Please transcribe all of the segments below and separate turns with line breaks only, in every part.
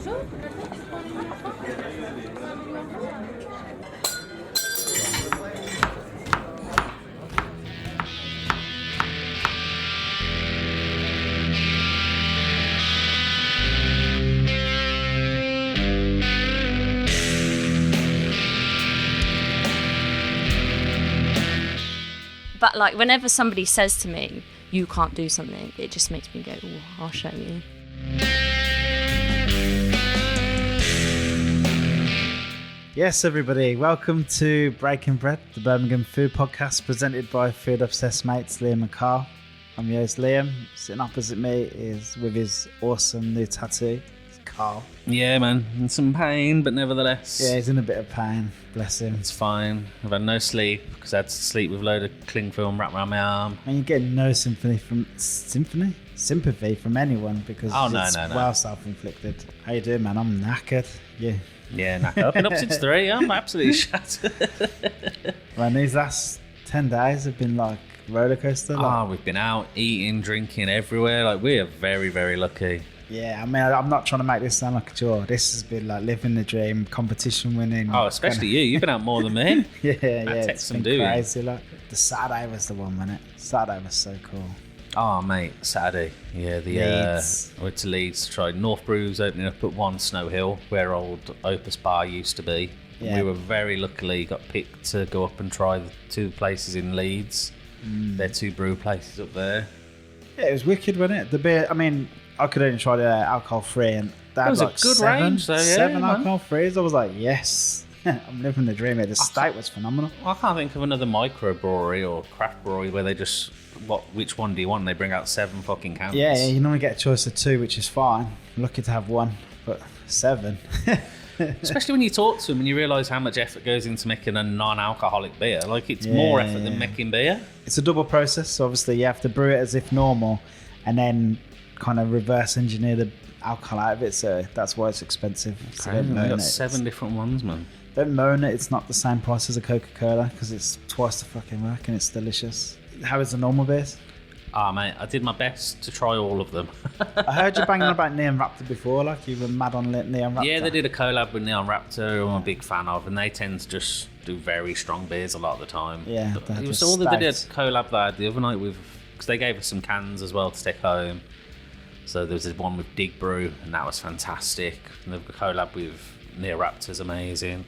Bonjour.
But like whenever somebody says to me, you can't do something, it just makes me go, oh, I'll show you.
Yes, everybody, welcome to Breaking Bread, the Birmingham food podcast presented by food obsessed mates Liam and Carl. I'm your host Liam. Sitting opposite me is with his awesome new tattoo, it's Carl.
Yeah, man, in some pain, but nevertheless.
Yeah, he's in a bit of pain, bless him.
It's fine. I've had no sleep because I had to sleep with a load of cling film wrapped around my arm.
And you get no sympathy from anyone because it's well self-inflicted. How you doing, man? I'm knackered.
Yeah, knackered. I've been up since 3. I'm absolutely shattered.
Man, these last 10 days have been like roller coaster.
We've been out eating, drinking everywhere. Like, we are very, very lucky.
Yeah, I mean, I'm not trying to make this sound like a chore. This has been like living the dream, competition winning.
Oh, especially you. You've been out more than me.
yeah.
It's been
crazy. Like the Saturday was the one, wasn't it? Saturday was so cool.
Oh, mate, Saturday. Yeah,
Leeds.
I went to Leeds to try. North Brews opening up at One Snow Hill, where old Opus Bar used to be.
Yeah.
We were very luckily got picked to go up and try the 2 places in Leeds. They're 2 brew places up there.
Yeah, it was wicked, wasn't it? The beer, I mean, I could only try the alcohol-free and that
was
like
a good range, though, yeah,
7
man.
alcohol-frees. I was like, yes, I'm living the dream here. The steak was phenomenal.
I can't think of another micro brewery or craft brewery where they just, which one do you want? And they bring out 7 fucking cans.
Yeah, you normally get a choice of 2, which is fine. I'm lucky to have 1, but 7.
Especially when you talk to them and you realise how much effort goes into making a non-alcoholic beer. Like, it's more effort than making beer.
It's a double process. So obviously, you have to brew it as if normal and then kind of reverse engineer the alcohol out of it. So that's why it's expensive. So
Crazy, we've got 7 different ones, man.
Don't moan it. It's not the same price as a Coca-Cola because it's twice the fucking work and it's delicious. How is the normal beers?
Mate, I did my best to try all of them.
I heard you banging about Neon Raptor before, like you were mad on Neon Raptor.
Yeah, they did a collab with Neon Raptor, who I'm a big fan of, and they tend to just do very strong beers a lot of the time.
Yeah,
it was all that they did a collab that I had the other night with, because they gave us some cans as well to take home. So there was this one with Dig Brew, and that was fantastic. And the collab with Neon Raptor's amazing.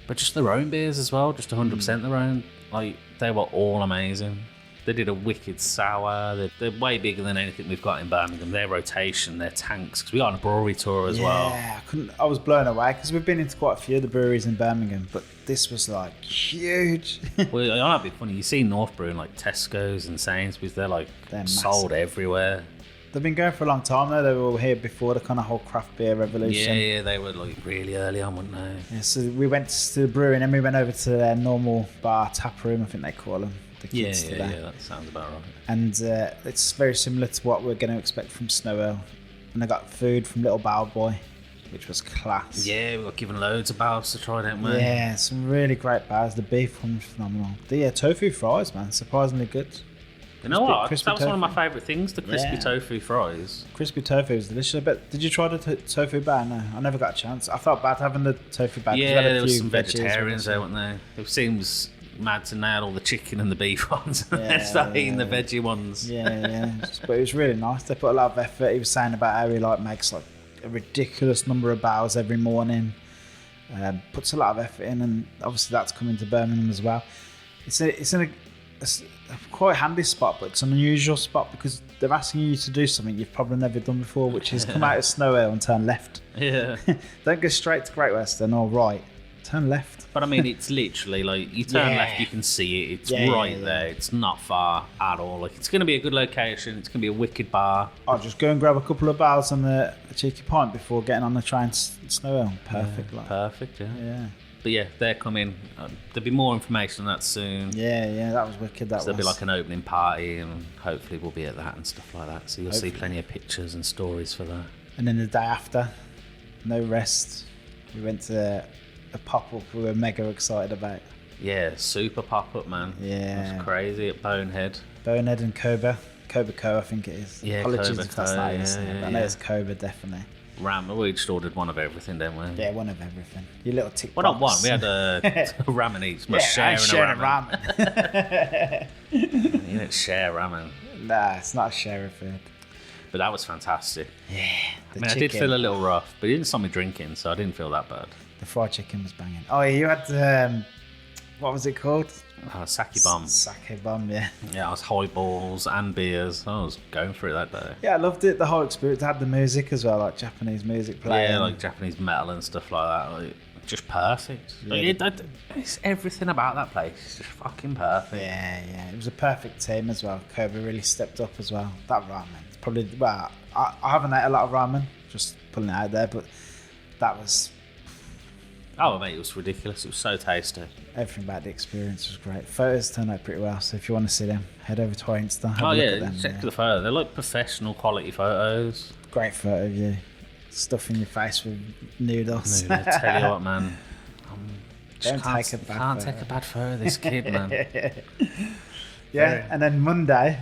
But just their own beers as well, just 100% their own. Like, they were all amazing. They did a wicked sour. They're way bigger than anything we've got in Birmingham. Their rotation, their tanks, because we got on a brewery tour as well.
Yeah, I was blown away because we've been into quite a few of the breweries in Birmingham, but this was like huge.
Well, I know it'd be funny. You see North Brew in like Tesco's and Sainsbury's, they're sold everywhere.
They've been going for a long time though. They were here before the kind of whole craft beer revolution.
Yeah, they were like really early on, weren't they?
Yeah, so we went to the brewery and then we went over to their normal bar, tap room, I think they call them.
Yeah, that sounds about right.
And it's very similar to what we're going to expect from Snow Ale. And I got food from Little Bow Boy, which was class.
Yeah, we got given loads of bows to try, didn't we?
Yeah, some really great bows. The beef one was phenomenal. The tofu fries, man, surprisingly good.
You know what? That was one of my favourite things, the crispy tofu fries.
Crispy tofu was delicious. But did you try the tofu bar? No, I never got a chance. I felt bad having the tofu bar.
Yeah, there was some vegetarians there, weren't there? It seems mad to nail all the chicken and the beef ones and then start eating the veggie ones.
Yeah. But it was really nice. They put a lot of effort. He was saying about how he makes like a ridiculous number of bows every morning. Puts a lot of effort in, and obviously that's coming to Birmingham as well. It's in a quite handy spot, but it's an unusual spot because they're asking you to do something you've probably never done before, which is come out of Snow Ale and turn left.
Yeah.
Don't go straight to Great Western or right. Turn left.
But I mean, it's literally like you turn left, you can see it. It's right there. It's not far at all. Like, it's going to be a good location. It's going to be a wicked bar.
I'll just go and grab a couple of bars and a cheeky pint before getting on the train to Snow Ale. Perfect.
Perfect,
yeah.
But yeah, they're coming. There'll be more information on that soon.
Yeah, that was wicked.
There'll be like an opening party, and hopefully we'll be at that and stuff like that. So you'll see plenty of pictures and stories for that.
And then the day after, no rest. We went to a pop-up we were mega excited about.
Yeah, super pop-up, man.
Yeah.
That's crazy at Bonehead.
Bonehead and Cobra Co, I think it is.
Yeah,
Apologies
Cobra
if that's
Co,
not it.
yeah,
I know it's Cobra, definitely.
Ramen. We just ordered one of everything, didn't we?
Yeah, one of everything. Your little tick
Well, not one. We had a ramen each. Must
yeah,
share a ramen.
ramen.
You don't share ramen.
Nah, it's not a share of food.
But that was fantastic.
Yeah,
I did feel a little rough, but he didn't stop me drinking, so I didn't feel that bad.
The fried chicken was banging. Oh, you had what was it called?
Sake bomb.
Sake bomb, yeah.
Yeah, I was highballs and beers. I was going through that day.
Yeah, I loved it. The whole experience. It had the music as well, like Japanese music playing.
Yeah, like Japanese metal and stuff like that. Like, just perfect.
Yeah.
Like, it's everything about that place. It's just fucking perfect.
Yeah. It was a perfect team as well. Kobe really stepped up as well. That ramen. It's probably, well, I haven't ate a lot of ramen, just pulling it out there, but that was...
Oh, mate, it was ridiculous. It was so tasty.
Everything about the experience was great. Photos turned out pretty well, so if you want to see them, head over to our Insta. Have a look at them.
Check the photo. They're like professional quality photos.
Great photo of you. Stuffing your face with noodles.
I tell you what, man.
Don't take a bad
Can't
photo.
take a bad photo of this kid, man.
Yeah, and then Monday,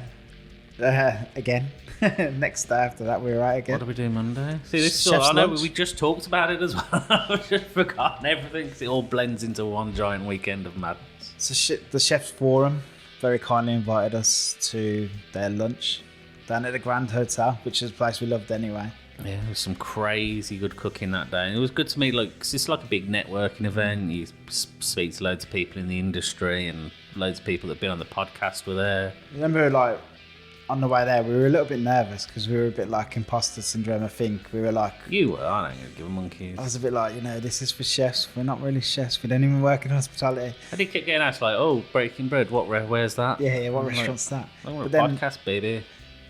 again, next day after that, we were out again.
What do we do Monday? See, this is
Chef's
all, I know
lunch.
we just talked about it as well. I've just forgotten everything because it all blends into one giant weekend of madness.
So the Chef's Forum very kindly invited us to their lunch down at the Grand Hotel, which is a place we loved anyway.
Yeah, there was some crazy good cooking that day. And it was good to meet, like, 'cause it's like a big networking event. You speak to loads of people in the industry, and loads of people that have been on the podcast were there.
Remember, like, on the way there, we were a little bit nervous because we were a bit like imposter syndrome, I think. We were like...
You were, I don't give a monkey.
I was a bit like, this is for chefs. We're not really chefs. We don't even work in hospitality.
I did keep getting asked, like, oh, Breaking Bread, where's that?
Yeah, what
I'm
restaurant's that?
Like, we're a
But then
podcast, baby.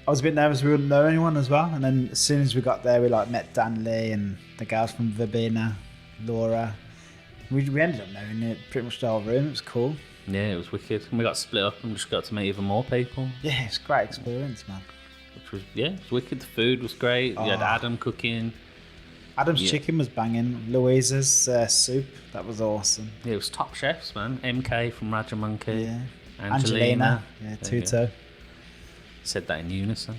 I was a bit nervous we wouldn't know anyone as well. And then as soon as we got there, we like met Dan Lee and the girls from Verbena, Laura. We ended up knowing it pretty much the whole room. It was cool.
Yeah, it was wicked. And we got split up and just got to meet even more people.
Yeah, it's a great experience, man.
Which was, it was wicked. The food was great. We had Adam cooking.
Adam's chicken was banging. Louisa's soup, that was awesome.
Yeah, it was top chefs, man. MK from Raja Monkey.
Yeah.
Angelina.
Yeah,
There you
Tuto.
go. Said that in unison.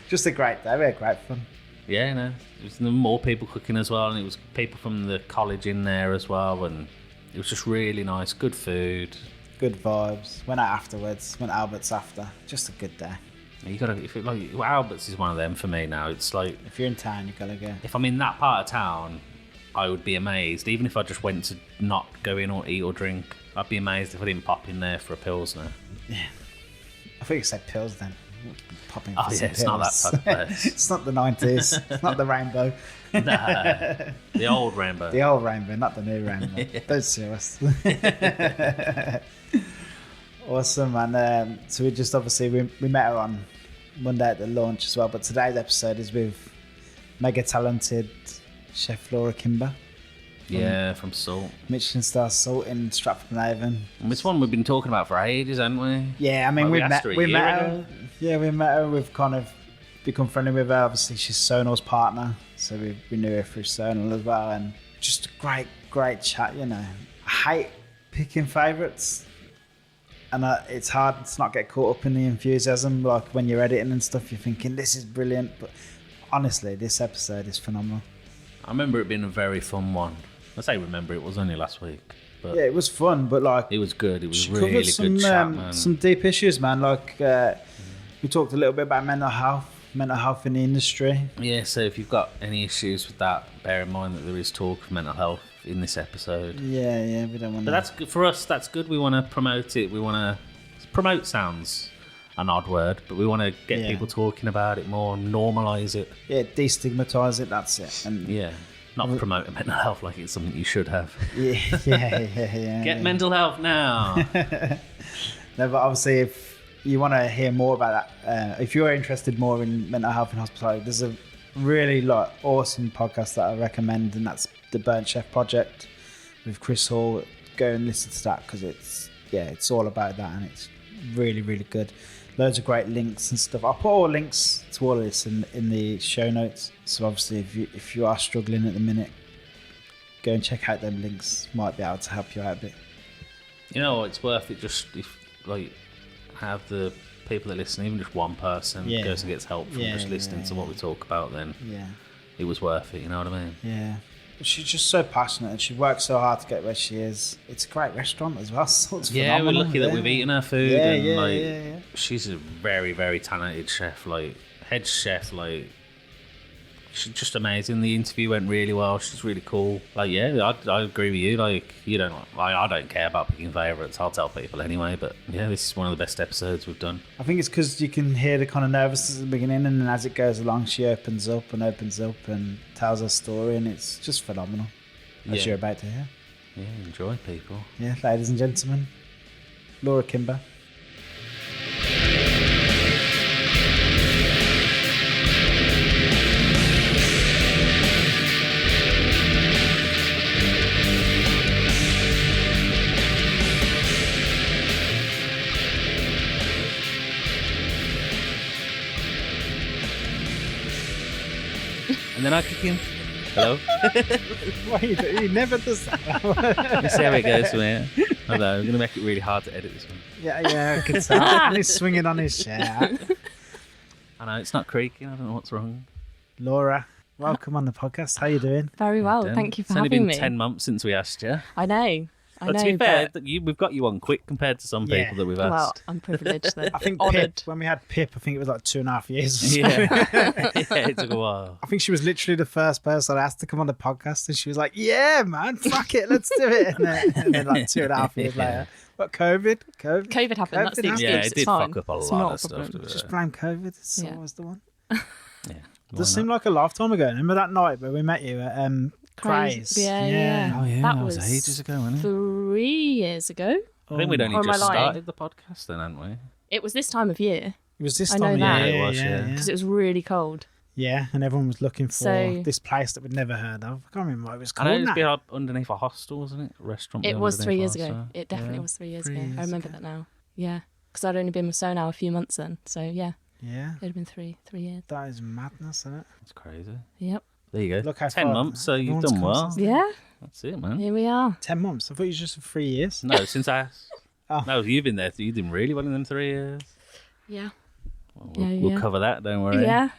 Just a great day. We had great fun.
Yeah, no. There was more people cooking as well, and it was people from the college in there as well, and it was just really nice. Good food.
Good vibes. Went out afterwards. Went Albert's after. Just a good day.
You gotta, if it, like, Albert's is one of them for me now. It's like,
If you're in town, you gotta go.
if I'm in that part of town, I would be amazed. Even if I just went to not go in or eat or drink, I'd be amazed if I didn't pop in there for a Pilsner.
I think you said pills then. Popping for
Oh,
some
yeah, it's not that
pills.
type of place.
It's not the 90s. It's not the rainbow.
Nah, the old Rainbow.
The old rainbow, not the new rainbow. Don't sue us. Awesome, man. So we just obviously we met her on Monday at the launch as well. But today's episode is with mega talented chef Laura Kimber,
Yeah, from Salt.
Michelin Star Salt in Stratford and Avon.
And it's one we've been talking about for ages, haven't we?
Yeah, I mean,
Like, we
we
asked
met
her a
we
year
met
ago.
her. Yeah, we met her. We've kind of become friendly with her. Obviously, she's Sonal's partner, so we knew her through Sonal as well. And just a great chat, I hate picking favourites. And it's hard to not get caught up in the enthusiasm. Like when you're editing and stuff, you're thinking, this is brilliant. But honestly, this episode is phenomenal.
I remember it being a very fun one. I say remember, it was only last week. But
Yeah, it was fun, but like...
it was good. It was
she
really
covered
good chat, man.
some deep issues, man. Like, we talked a little bit about mental health in the industry.
Yeah, so if you've got any issues with that, bear in mind that there is talk of mental health in this episode.
Yeah, we don't want
But that's good for us. That's good. We want to promote it. We want to promote. Sounds an odd word, but we want to get
Yeah.
people talking about it more, normalise it.
Yeah, destigmatise it, that's it. And
Yeah, not promoting mental health like it's something you should have.
yeah.
Get mental health now.
No, but obviously, if you want to hear more about that, if you're interested more in mental health and hospitality, there's a really awesome podcast that I recommend, and that's the Burnt Chef Project with Chris Hall. Go and listen to that because it's all about that, and it's really, really good. Loads of great links and stuff. I'll put all links to all of this in the show notes. So obviously, if you are struggling at the minute, go and check out them links. Might be able to help you out a bit.
You know, it's worth it just if have the people that listen, even just one person goes and gets help from just listening to what we talk about, then it was worth it. You know what I mean?
Yeah. She's just so passionate and she works so hard to get where she is. It's a great restaurant as well. So it's
we're lucky that we've eaten her food.
Yeah.
She's a very, very talented chef, head chef, she's just amazing. The interview went really well. She's really cool. I agree with you. I don't care about picking favourites. I'll tell people anyway. But yeah, this is one of the best episodes we've done.
I think it's because you can hear the kind of nervousness at the beginning, and then as it goes along, she opens up and tells her story, and it's just phenomenal. As you're about to hear.
Yeah, enjoy, people.
Yeah, ladies and gentlemen, Laura Kimber.
And then I kick in. Hello?
What are you doing? He never does that.
Let's see how it goes from here. Hello, I'm going to make it really hard to edit this one.
Yeah, I can tell. He's swinging on his chair.
I know, it's not creaking. I don't know what's wrong.
Laura, welcome on the podcast. How you doing?
Very well. Thank you for having me.
It's only been 10 months since we asked you.
I know.
To be fair, we've got you on quick compared to some people that we've asked.
Well, I'm privileged then.
I think
Honoured.
Pip, when we had Pip, I think it was like 2.5 years. Or so.
Yeah, it took a while.
I think she was literally the first person I asked to come on the podcast, and she was like, "Yeah, man, fuck it, let's do it." And then like 2.5 years later, what COVID
happened. That's the excuse.
Yeah, it did
it's fine.
fuck up a
It's
lot
not
of
a
stuff.
problem.
Just blame COVID. It's always the one.
Yeah,
It does seem like a lifetime ago. Remember that night where we met you at Craze?
Yeah.
Oh yeah,
That
that was
was
ages ago, wasn't it?
3 years ago.
I think we'd only
Or am I
just
lying?
started the podcast then, hadn't we?
It was this time of year
It was this
I
time.
know that.
Yeah,
It was,
yeah.
because it was really cold.
Yeah, and everyone was looking for
So-
this place that we'd never heard of. I can't remember what it was
I
called.
know it was
now.
being underneath a hostel, wasn't it? A restaurant.
It was 3 years ago.
So.
It definitely was 3 years
3
ago.
years
I remember
ago.
that now. Yeah, because I'd only been with Sonow a few months then. So yeah,
Yeah,
it'd been three years.
that is madness, isn't it?
It's crazy.
Yep.
There you go.
Look how
10
far
months, so you've
everyone's
done
come
well.
since
Yeah.
That's it, man.
Here we are.
10 months. I thought you was just 3 years.
No, since I...
Oh.
No, you've been there. You did really well in them 3 years.
Yeah.
Well,
Yeah,
we'll
yeah.
cover that, don't worry.
Yeah.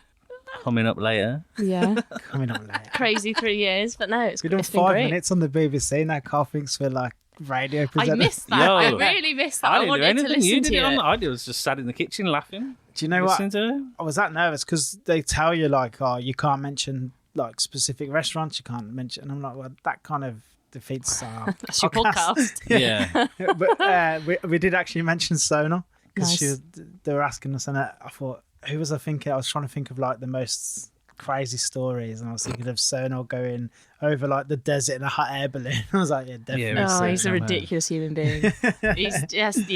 Coming up later.
Yeah.
Coming on later.
Crazy 3 years, but no,
We've done
it's been
5
great.
minutes on the BBC. Now Carl thinks we're like radio presenters.
I missed that.
Yo.
I really missed that.
I
I
didn't do
wanted to
anything.
listen
You did
to
it on
it.
the... I was just sat in the kitchen laughing.
Do you know what?
Listening to it.
I was that nervous because they tell you like, oh, you can't mention like specific restaurants. You can't mention. And I'm like, well, that kind of defeats our
That's your podcast.
Yeah.
But we did actually mention Sonar because
Nice.
they were asking us, and I thought, who was I thinking? I was trying to think of like the most crazy stories, and I was thinking of Sonar going over like the desert in a hot air balloon. I was like, yeah, definitely.
Yeah,
Oh, he's a
man.
ridiculous human being. He's just,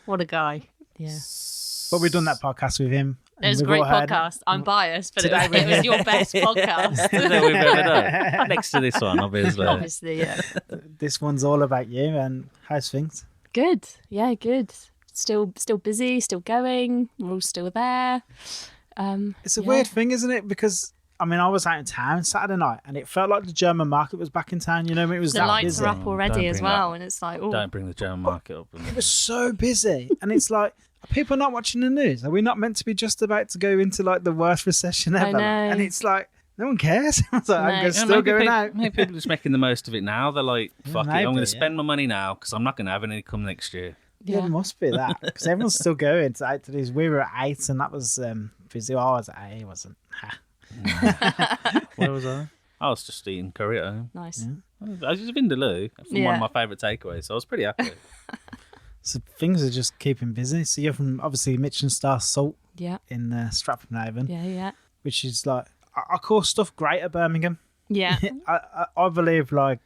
what a guy. Yeah.
But we've done that podcast with him.
It was a
and
great
we've all heard-
podcast. I'm biased, but
Today
it was your best podcast.
That we've ever done. Next to this one, obviously.
Obviously, yeah.
This one's all about you, and how's things?
Good. Yeah, good. Still busy, still going. We're all still there.
It's a
Yeah.
weird thing, isn't it? Because I mean, I was out in town Saturday night, and it felt like the German market was back in town. You know, what I mean? It was
The
that
lights
busy.
are up already
Don't
as
bring
well,
that-
and it's like, oh,
Don't bring the German market up.
It was so busy, and it's like, are people not watching the news? Are we not meant to be just about to go into like the worst recession ever?
I know.
And it's like, no one cares. I was like, I'm
No.
going- still going out.
Maybe people are just making the most of it now. They're like, fuck it, I'm going
maybe,
to spend my money now because I'm not going to have any come next year.
Yeah,
yeah.
it must be that because everyone's still going out to these. We were at 8, and that was busy. I was at 8, wasn't.
Where was I? I was just eating curry at home.
nice.
I was just Vindaloo from one
Yeah.
of my favourite takeaways, so I was pretty happy.
So things are just keeping busy. So you're from obviously Michelin Star Salt
Yeah,
in Stratford and Avon,
yeah.
which is like I call stuff great at Birmingham.
Yeah.
I believe like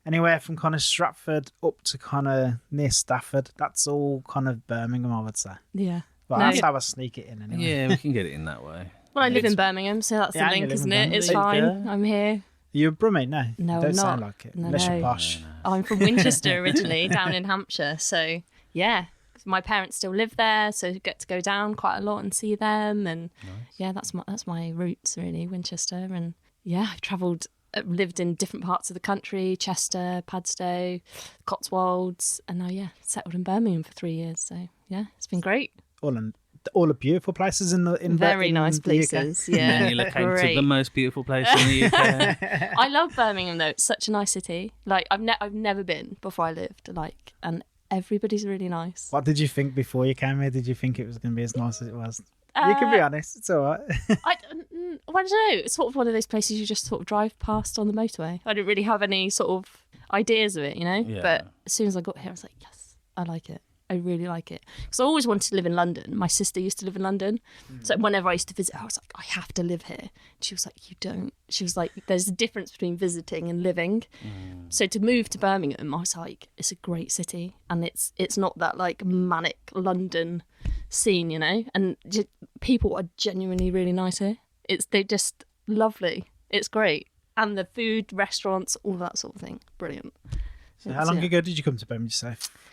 anywhere from kind of Stratford up to kind of near Stafford, that's all kind of Birmingham, I would say.
Yeah.
But
No.
that's how I sneak it in anyway.
Yeah, we can get it in that way.
Well, I live in
It's-
Birmingham, so that's
Yeah,
the
you
link,
live
isn't
in
it?
Birmingham.
It's
There you
fine.
go.
I'm here.
You're a Brummie? No.
No,
you don't
I'm
sound
not.
like it.
No,
Unless you're
no.
posh.
I'm from Winchester originally, down in Hampshire. So yeah, my parents still live there, so get to go down quite a lot and see them. And yeah, that's my roots really, Winchester. And yeah, I've travelled, lived in different parts of the country: Chester, Padstow, Cotswolds, and now settled in Birmingham for 3 years. So yeah, it's been great.
All in all the beautiful places in
Very
in
nice
the UK.
places. Yeah,
Manila came to
great.
the most beautiful place in the UK.
I love Birmingham though. It's such a nice city. Like I've never been before I lived. Like, and everybody's really nice.
What did you think before you came here? Did you think it was going to be as nice as it was? You can be honest. It's all right.
I don't know. It's sort of one of those places you just sort of drive past on the motorway. I didn't really have any sort of ideas of it, you know.
Yeah.
But as soon as I got here, I was like, yes, I like it. I really like it. Because I always wanted to live in London. My sister used to live in London. So whenever I used to visit her, I was like, I have to live here. She was like, you don't. She was like, there's a difference between visiting and living. So to move to Birmingham, I was like, it's a great city. And it's not that like manic London scene, you know. And people are genuinely really nice here. They're just lovely. It's great. And the food, restaurants, all that sort of thing. Brilliant.
So how long ago did you come to Birmingham? Did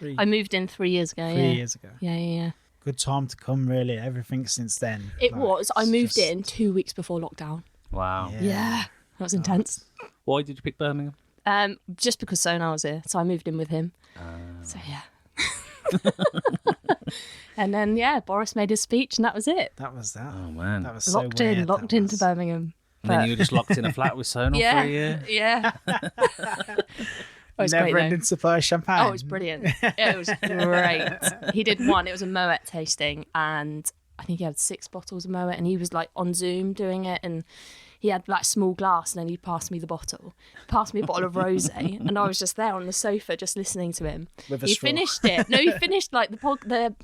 you say
I moved in 3 years ago.
3 years ago.
Yeah.
Good time to come, really. Everything since then.
It was. I
it's
moved
just-
in 2 weeks before lockdown.
Wow.
Yeah. That was intense.
Why did you pick Birmingham?
Just because Sonar was here, so I moved in with him. So yeah. And then Boris made his speech, and that was it.
That was that.
Oh man.
That was so
Locked
weird,
locked
that
into
was.
Birmingham.
And then you were just locked in a flat with Sonar for a year.
Yeah. It was
Never
great,
ending supply of champagne.
Oh, it was brilliant. It was great. He did one. It was a Moet tasting, and I think he had 6 bottles of Moet, and he was like on Zoom doing it, and he had like small glass, and then he'd pass me the bottle, passed me a bottle of rosé, and I was just there on the sofa just listening to him.
With a
He
straw.
finished it. No, he finished like the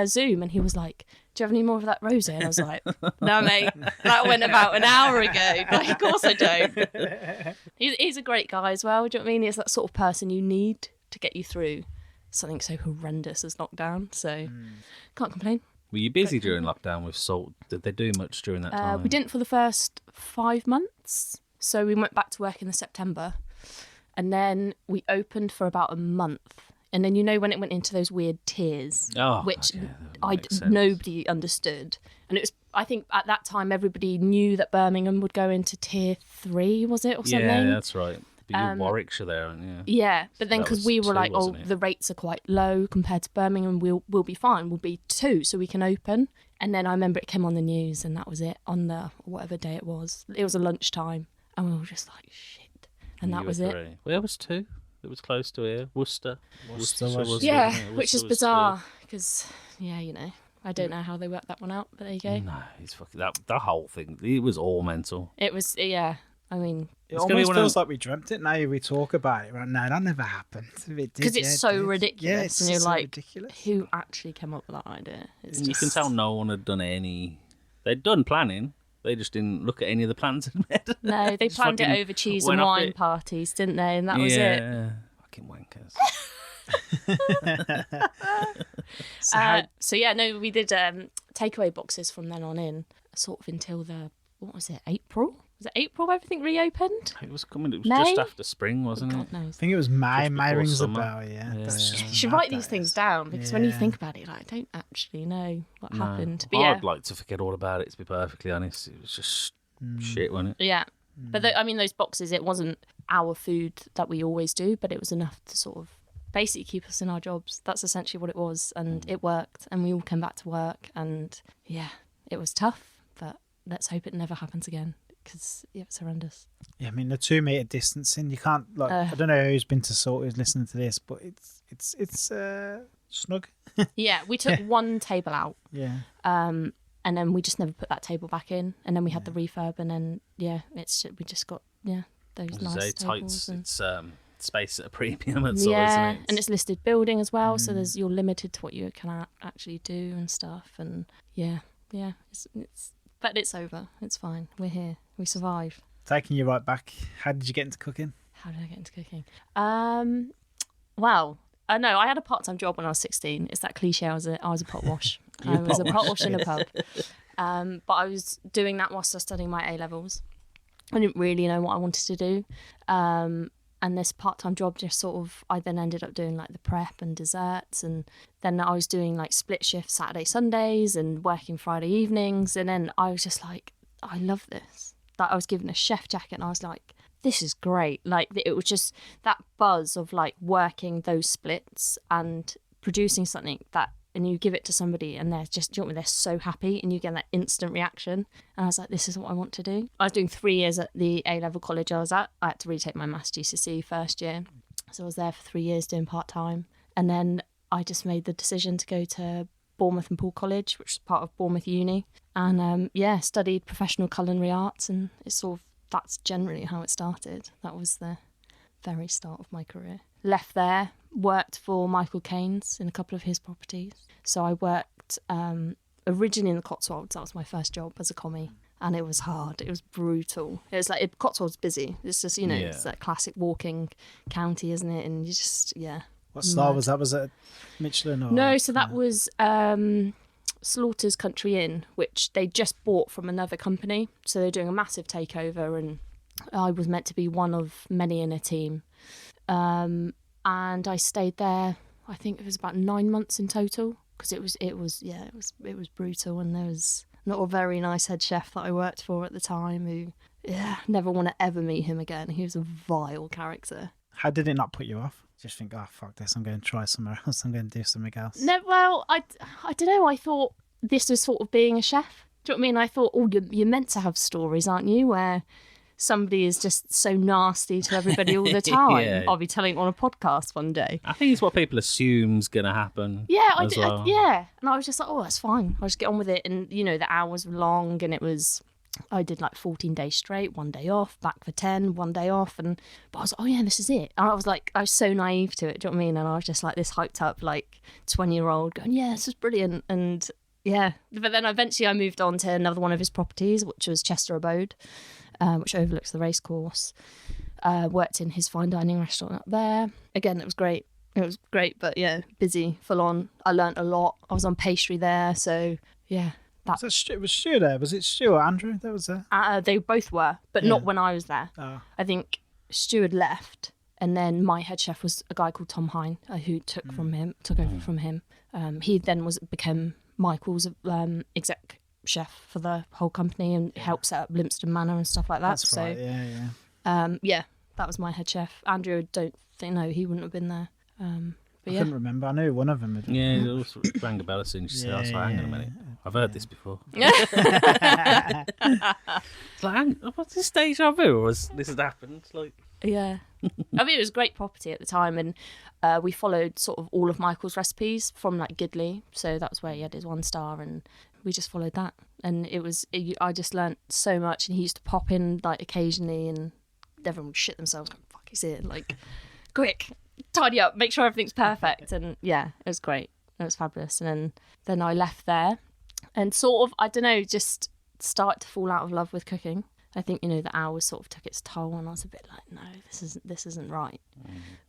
Zoom, and he was like, "Do you have any more of that rosé?" And I was like, "No, mate, that went about an hour ago." Like, of course I don't. He's a great guy as well. Do you know what I mean? He's that sort of person you need to get you through something so horrendous as lockdown. So can't complain.
Were you busy during lockdown with Salt? Did they do much during that time?
We didn't for the first 5 months. So we went back to work in the September, and then we opened for about a month. And then, you know, when it went into those weird tiers,
Oh,
which
okay, that makes sense.
nobody understood. And it was, I think at that time, everybody knew that Birmingham would go into tier 3, was it, or something?
Yeah, that's right. But you're Warwickshire there, aren't you?
Yeah, but then
That
because
was
we were
2,
like, oh,
wasn't it?
the rates are quite low compared to Birmingham, we'll be fine. We'll be 2, so we can open. And then I remember it came on the news, and that was it on the whatever day it was. It was a lunchtime, and we were just like, shit. And that
You
was
were
it.
3. Well, it was 2. It was close to here. Worcester.
Worcester
Worcestershire
was-
was,
Yeah,
wasn't it?
which is
Worcester was
bizarre because, you know, I don't know how they worked that one out, but there you go.
3. No, it's fucking that whole thing. It was all mental.
It was, I mean,
It
It's gonna be
almost
one of
feels
them-
like we dreamt it. Now we talk about it. Right? No, that never happened.
because it's so ridiculous,
Yeah, it's
and you're
so
like,
ridiculous.
who actually came up with that idea? It's
You can tell no one had done any. They'd done planning. They just didn't look at any of the plans in made.
No, they
Just
planned it
fucking
over cheese
went
and
off
wine
it.
parties, didn't they? And that was it.
Yeah, fucking wankers.
So how-
We did takeaway boxes from then on in, sort of until what was it, April? Was it April everything reopened?
It was coming. It was
May?
just after spring, wasn't
God
it?
knows.
I think it was May.
Just
May
before
rings a
summer.
bell. Yeah,
Yeah.
That's just
You should
mad,
write
that
these things
is.
down because when you
Yeah.
think about it, like, I don't actually know what
No.
happened. But
I'd like to forget all about it. To be perfectly honest, it was just shit, wasn't it?
yeah. But I mean, those boxes, it wasn't our food that we always do, but it was enough to sort of basically keep us in our jobs. That's essentially what it was, and it worked. And we all came back to work, and it was tough. But let's hope it never happens again because it's horrendous.
Yeah, I mean the 2 meter distancing. You can't like. I don't know who's been to Salt who's listening to this, but it's snug.
Yeah, we took one table out.
Yeah.
And then we just never put that table back in. And then we had the refurb, and then we just got those
As
nice
I say,
tables.
tights.
And,
It's space at a premium and so, isn't it?
and it's listed building as well, so you're limited to what you can actually do and stuff. And but it's over. It's fine. We're here. We survived.
Taking you right back. How did you get into cooking?
How did I get into cooking? Well, no, I had a part-time job when I was 16. It's that cliche. I was a pot wash. I was a pot wash in a pub. But I was doing that whilst I was studying my A-levels. I didn't really know what I wanted to do. And this part-time job just sort of, I then ended up doing like the prep and desserts. And then I was doing like split shift Saturday, Sundays and working Friday evenings. And then I was just like, I love this. Like I was given a chef jacket and I was like, this is great. Like it was just that buzz of like working those splits and producing something that and you give it to somebody and they're just, do you know what I mean, they're so happy and you get that instant reaction. And I was like, this is what I want to do. I was doing 3 years at the A-level college I was at. I had to retake my maths GCSE first year. So I was there for 3 years doing part-time. And then I just made the decision to go to Bournemouth and Poole College, which is part of Bournemouth Uni. And studied professional culinary arts, and it's sort of, that's generally how it started. That was the very start of my career. Left there, worked for Michael Caines in a couple of his properties. So I worked originally in the Cotswolds. That was my first job as a commie. And it was hard. It was brutal. It was like, Cotswolds busy. It's just, it's that classic walking county, isn't it? And you just,
What star was that? Was it Michelin? Or?
No, so that was Slaughter's Country Inn, which they just bought from another company. So they're doing a massive takeover, and I was meant to be one of many in a team. And I stayed there, I think it was about 9 months in total, because it was brutal, and there was not a very nice head chef that I worked for at the time who, never want to ever meet him again. He was a vile character.
How did it not put you off? Just think, oh, fuck this, I'm going to try somewhere else, I'm going to do something else.
No, well, I don't know, I thought this was sort of being a chef. Do you know what I mean? I thought, you're meant to have stories, aren't you, where somebody is just so nasty to everybody all the time.
Yeah.
I'll be telling it on a podcast one day.
I think it's what people assume's going to happen.
Yeah, I
as
did.
well.
And I was just like, that's fine. I'll just get on with it. And, the hours were long, and I did like 14 days straight, 1 day off, back for 10, 1 day off. But I was like, this is it. And I was so naive to it. Do you know what I mean? And I was just like this hyped up, like 20-year-old going, this is brilliant. And yeah. But then eventually I moved on to another one of his properties, which was Chester Abode, which overlooks the racecourse. Worked in his fine dining restaurant up there. Again, it was great. It was great, but busy, full on. I learnt a lot. I was on pastry there. So yeah.
Was Stu there? Was it Stu or Andrew that was there?
They both were, but not when I was there.
Oh.
I think Stu had left, and then my head chef was a guy called Tom Hine, who took over from him. He then became Michael's exec chef for the whole company and helped set up Limpston Manor and stuff like that.
That's right. Yeah.
That was my head chef. Andrew, he wouldn't have been there.
I couldn't remember. I knew one of them.
Yeah, it also rang a bell as soon as you said, hang on a minute. I've heard this before. It's like, what's this deja vu? Or this has happened?
Yeah. I mean, it was a great property at the time, and we followed sort of all of Michael's recipes from like Gidley. So that's where he had his 1 star, and we just followed that. And I just learnt so much, and he used to pop in like occasionally, and everyone would shit themselves. Like, fuck, he's here. Like, quick, tidy up, make sure everything's perfect. And yeah, it was great. It was fabulous. And then I left there and sort of, I don't know, just started to fall out of love with cooking. I think, the hours sort of took its toll, and I was a bit like, no, this isn't right.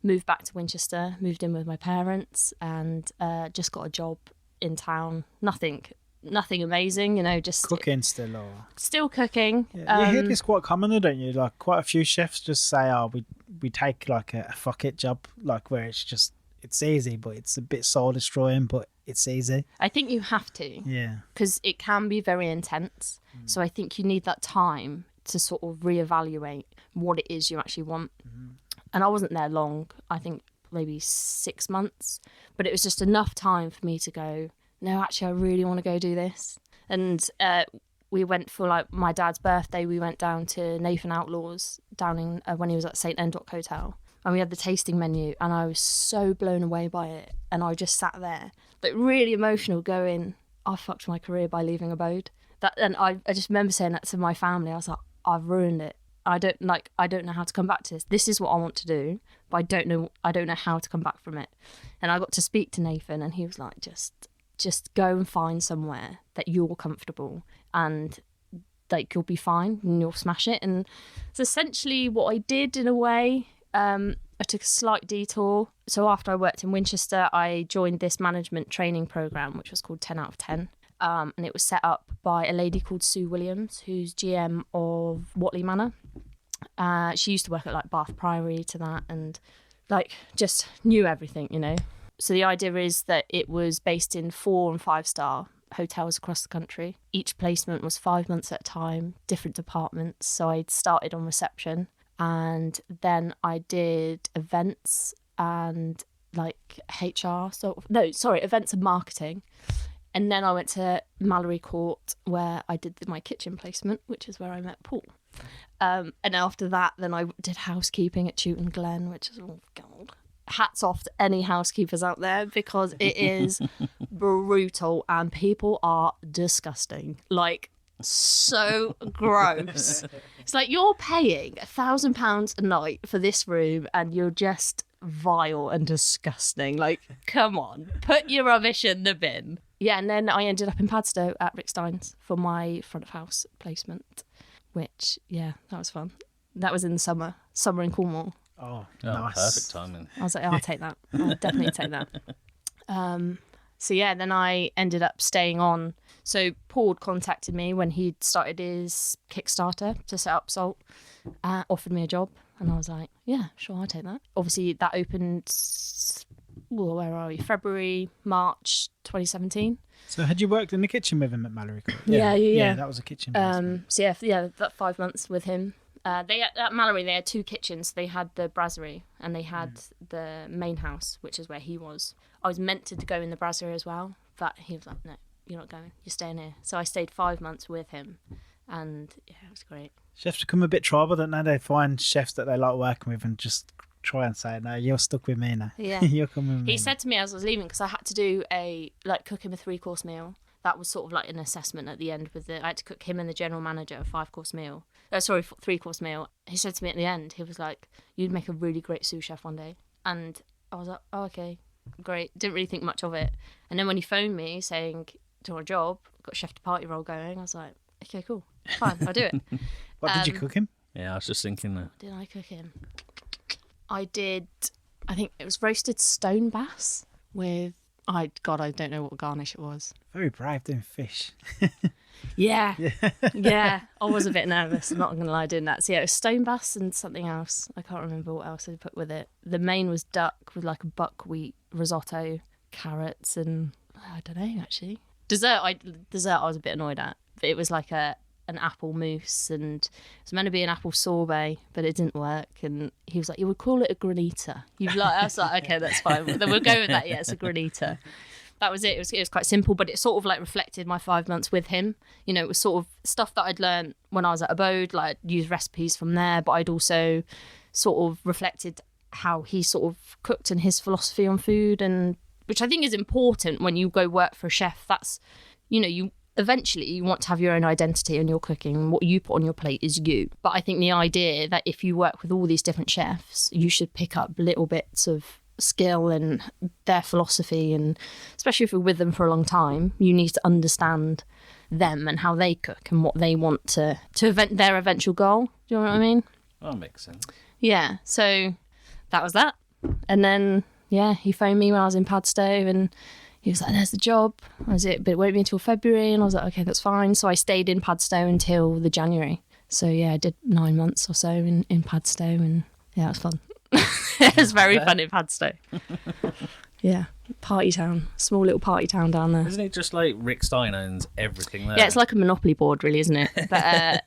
Moved back to Winchester, moved in with my parents, and just got a job in town. Nothing amazing, just
cooking still, or
still cooking.
Yeah. You hear this quite commonly, don't you? Like quite a few chefs just say, we take like a fuck it job, like where it's easy, but it's a bit soul destroying, but it's easy.
I think you have to.
Yeah. Because
it can be very intense. So I think you need that time to sort of reevaluate what it is you actually want. And I wasn't there long. I think maybe 6 months, but it was just enough time for me to go, no, actually, I really want to go do this. And we went for like my dad's birthday. We went down to Nathan Outlaw's down in when he was at St Endrock Hotel. And we had the tasting menu, and I was so blown away by it. And I just sat there, but really emotional, going, I fucked my career by leaving Abode. And I just remember saying that to my family. I was like, I've ruined it. I don't know how to come back to this. This is what I want to do, but I don't know how to come back from it. And I got to speak to Nathan, and he was like, just go and find somewhere that you're comfortable, and like you'll be fine and you'll smash it. And it's essentially what I did in a way. I took a slight detour. So after I worked in Winchester, I joined this management training program, which was called 10 out of 10. And it was set up by a lady called Sue Williams, who's GM of Whatley Manor. She used to work at like Bath Priory to that, and like just knew everything, So the idea is that it was based in 4 and 5 star hotels across the country. Each placement was 5 months at a time, different departments. So I'd started on reception, and then I did events and like HR, events and marketing. And then I went to Mallory Court where I did my kitchen placement, which is where I met Paul. And after that, then I did housekeeping at Chewton Glen, which is, oh God, hats off to any housekeepers out there because it is brutal and people are disgusting. Like, so gross. It's like you're paying £1,000 a night for this room and you're just vile and disgusting. Like, come on, put your rubbish in the bin. Yeah, and then I ended up in Padstow at Rick Stein's for my front of house placement, which, yeah, that was fun. That was in the summer in Cornwall.
Oh, nice.
Perfect timing.
I was like, I'll take that. I'll definitely take that. So yeah, then I ended up staying on. So Paul contacted me when he'd started his Kickstarter to set up Salt, offered me a job, and I was like, yeah, sure, I'll take that. Obviously, that opened, well, where are we? February, March 2017.
So had you worked in the kitchen with him at Mallory Court?
Yeah.
That was a kitchen.
So that 5 months with him. They at Mallory, they had two kitchens. They had the brasserie and they had the main house, which is where he was. I was meant to go in the brasserie as well, but he was like, no, you're not going. You're staying here. So I stayed 5 months with him, and yeah, it was great.
Chefs become a bit tribal, don't they? They find chefs that they like working with and just try and say, no, you're stuck with me now.
Yeah.
You're coming with me.
He said to me as I was leaving, because I had to do cook him a 3-course meal. That was sort of like an assessment at the end. I had to cook him and the general manager a 5-course meal. 3-course meal. He said to me at the end, he was like, you'd make a really great sous chef one day. And I was like, oh, okay, great. Didn't really think much of it. And then when he phoned me saying, do you want a job? Got a chef de partie role going. I was like, okay, cool. Fine, I'll do it.
What did you cook him?
Yeah, I was just thinking that.
What did I cook him? I think it was roasted stone bass with, I don't know what garnish it was.
Very brave doing fish.
Yeah. I was a bit nervous, I'm not going to lie, doing that. So yeah, it was stone bass and something else. I can't remember what else I put with it. The main was duck with like a buckwheat risotto, carrots, and I don't know, actually. Dessert I was a bit annoyed at. But it was like an apple mousse, and it was meant to be an apple sorbet, but it didn't work. And he was like, you would call it a granita. I was like, okay, that's fine. Then we'll go with that. Yeah, it's a granita. That was it. It was quite simple, but it sort of like reflected my 5 months with him. You know, it was sort of stuff that I'd learned when I was at Abode, like I'd used recipes from there, but I'd also sort of reflected how he sort of cooked and his philosophy on food, and which I think is important when you go work for a chef. That's, you know, you want to have your own identity in your cooking, and what you put on your plate is you. But I think the idea that if you work with all these different chefs, you should pick up little bits of skill and their philosophy, and especially if you're with them for a long time, you need to understand them and how they cook and what they want to event their eventual goal. Do you know what I mean?
That makes sense.
Yeah, so that was that. And then he phoned me when I was in Padstow, and he was like, there's the job. But it won't be until February. And I was like, okay, that's fine. So I stayed in Padstow until the January. So I did 9 months or so in Padstow, and yeah, it was fun. It was very fun in Padstow. Yeah, party town, small little party town down there.
Isn't it just like Rick Stein owns everything there?
Yeah, it's like a monopoly board, really, isn't it? But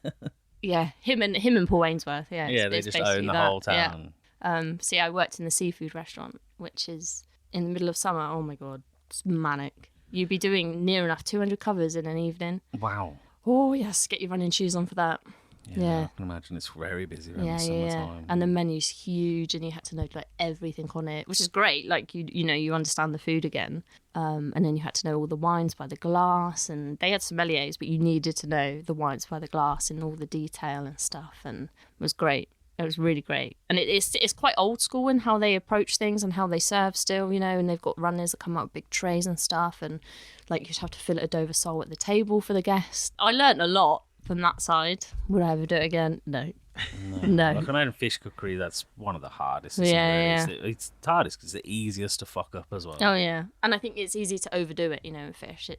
yeah, him and Paul Ainsworth. Yeah,
they just own the whole town.
Yeah. So I worked in the seafood restaurant, which is in the middle of summer. Oh my god, it's manic. You'd be doing near enough 200 covers in an evening.
Wow.
Oh yes, get your running shoes on for that. Yeah.
I can imagine it's very busy around the summertime.
And the menu's huge, and you had to know like everything on it, which is great. Like you understand the food again. And then you had to know all the wines by the glass, and they had sommeliers, but you needed to know the wines by the glass and all the detail and stuff. And it was great. It was really great. And it's quite old school in how they approach things and how they serve still, and they've got runners that come up with big trays and stuff, and like you just have to fill it a Dover sole at the table for the guests. I learnt a lot from that side. Would I ever do it again? No.
Like an own fish cookery, that's one of the hardest. It's the hardest because it's the easiest to fuck up as well.
Oh yeah, and I think it's easy to overdo it. In fish,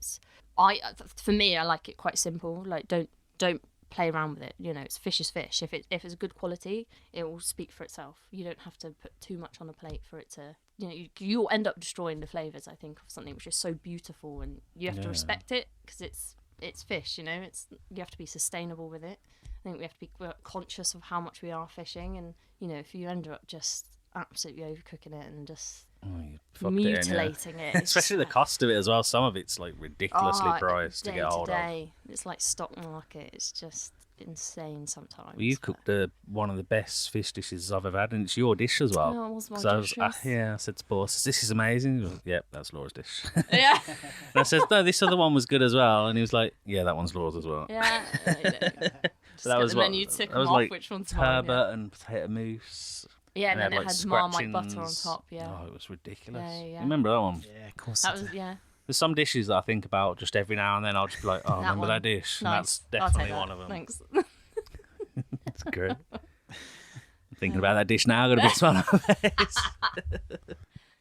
for me, I like it quite simple. Like don't play around with it. It's fish is fish. If it's a good quality, it will speak for itself. You don't have to put too much on a plate for it to. You'll end up destroying the flavors. I think of something which is so beautiful, and you have to respect it because it's fish. You have to be sustainable with it. I think we have to be conscious of how much we are fishing, and if you end up just absolutely overcooking it and just
You fucked
mutilating it. It's
Especially the
just
cost of it as well. Some of it's like ridiculously
like,
priced to get hold of.
day. It's like stock market. It's just insane sometimes.
Well, you cooked one of the best fish dishes I've ever had, and it's your dish as well.
Oh, it was my
'Cause
dish.
I said to Paul, "This is amazing." He was like, "Yep, that's Laura's dish."
Yeah.
And I said, "No, this other one was good as well." And he was like, "Yeah, that one's Laura's as well."
Yeah. Just
That
get
was
the menu, tick them off,
like
which one's mine.
turbot and potato mousse.
Yeah, and then it
like,
had Marmite butter on
scratchings.
top. Yeah.
Oh, it was ridiculous.
Yeah, yeah.
You remember that one?
Yeah, of course.
That was
There's some dishes that I think about just every now and then. I'll just be like, "Oh, remember
one.
that dish?" And
Nice.
that's
I'll take
definitely
that.
one of them.
Thanks.
It's great. I'm thinking about that dish now. I've got a big smile on my face.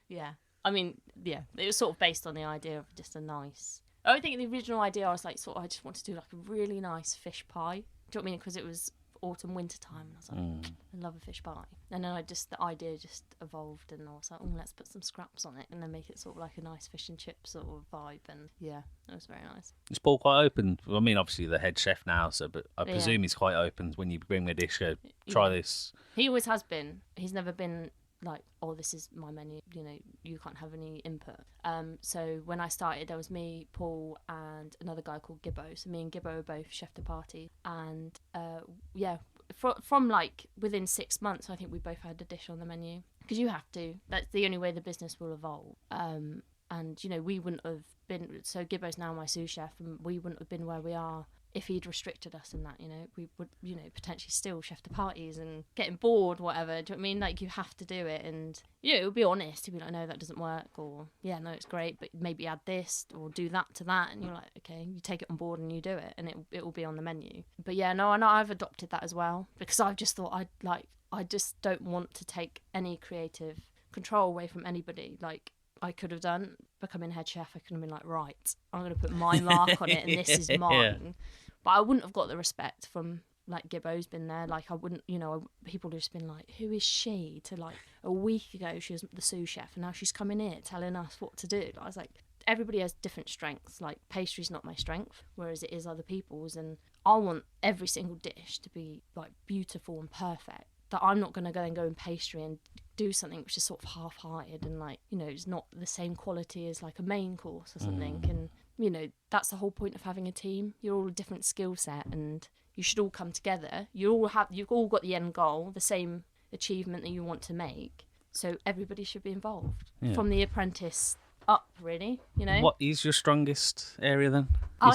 Yeah. I mean, yeah, it was sort of based on the idea of just a nice. I think the original idea I was like, I just wanted to do like a really nice fish pie. Do you know what I mean? Because it was autumn, winter time, and I was like, I love a fish pie. And then the idea just evolved, and I was like, let's put some scraps on it, and then make it sort of like a nice fish and chip sort of vibe. And yeah, it was very nice.
Is Paul quite open? Well, I mean, obviously the head chef now, but I presume he's quite open when you bring me a dish. Go try this.
He always has been. He's never been like, oh, this is my menu, you can't have any input. So when I started, there was me, Paul, and another guy called Gibbo. So me and Gibbo were both chef de partie, and from like within 6 months, I think we both had a dish on the menu, because you have to. That's the only way the business will evolve. And we wouldn't have been. So Gibbo's now my sous chef, and we wouldn't have been where we are if he'd restricted us in that. We would potentially still chef de parties and getting bored, whatever. Do you know what I mean? Like, you have to do it, and it would be honest. You'd be like, no, that doesn't work, or yeah, no, it's great, but maybe add this or do that to that, and you're like, okay, you take it on board and you do it, and it will be on the menu. But yeah, no, I know I've adopted that as well, because I've just thought I just don't want to take any creative control away from anybody. Like, I could have done becoming head chef. I could have been like, right, I'm going to put my mark on it, and this is mine. But I wouldn't have got the respect from, like, Gibbo's been there. Like, I wouldn't, people have just been like, who is she? To, like, a week ago, she was the sous chef, and now she's coming here telling us what to do. I was like, everybody has different strengths. Like, pastry's not my strength, whereas it is other people's. And I want every single dish to be, like, beautiful and perfect. That I'm not going to go in pastry and do something which is sort of half-hearted and, like, it's not the same quality as, like, a main course or something. And that's the whole point of having a team. You're all a different skill set, and you should all come together. You've all got the end goal, the same achievement that you want to make. So everybody should be involved, from the apprentice up, really.
What is your strongest area then?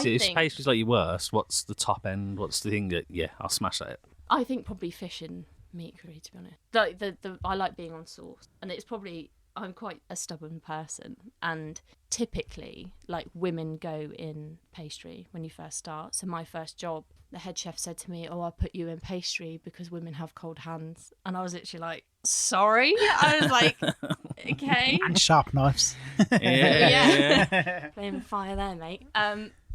Is pastries like your worst? What's the top end? What's the thing that I'll smash at it?
I think probably fish and meat curry, to be honest. Like I like being on sauce, and it's probably. I'm quite a stubborn person, and typically, like, women go in pastry when you first start. So my first job, the head chef said to me, I'll put you in pastry because women have cold hands. And I was literally like, sorry? I was like, okay.
And sharp knives.
Yeah. Playing fire there, mate.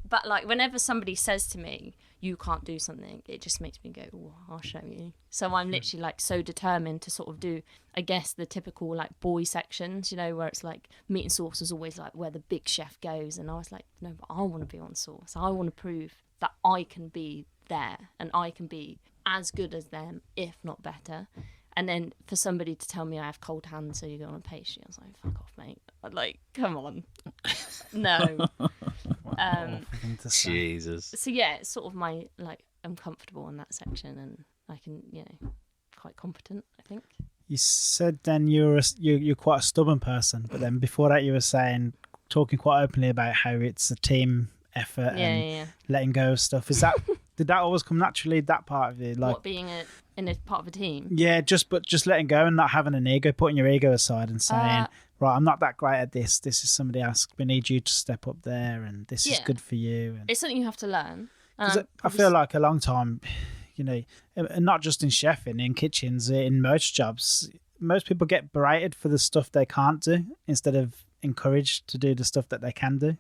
But, like, whenever somebody says to me, you can't do something, it just makes me go, oh, I'll show you. So I'm literally, like, so determined to sort of do, I guess, the typical, like, boy sections, where it's like meat and sauce is always like where the big chef goes. And I was like, no, but I want to be on sauce. I want to prove that I can be there and I can be as good as them, if not better. And then for somebody to tell me I have cold hands, so you go on a pastry, I was like, fuck off, mate. I'm like, come on. No.
Jesus.
So yeah, it's sort of my, like, I'm comfortable in that section, and I can, quite competent, I think.
You said then you're quite a stubborn person, but then before that you were talking quite openly about how it's a team effort and letting go of stuff. Is that did that always come naturally? That part of it, like,
what, being in a part of a team?
Yeah, just letting go and not having an ego, putting your ego aside and saying, right, I'm not that great at this. This is somebody else. We need you to step up there, and this is good for you. And
it's something you have to learn.
I feel like a long time, and not just in chefing, in kitchens, in most jobs, most people get berated for the stuff they can't do instead of encouraged to do the stuff that they can do.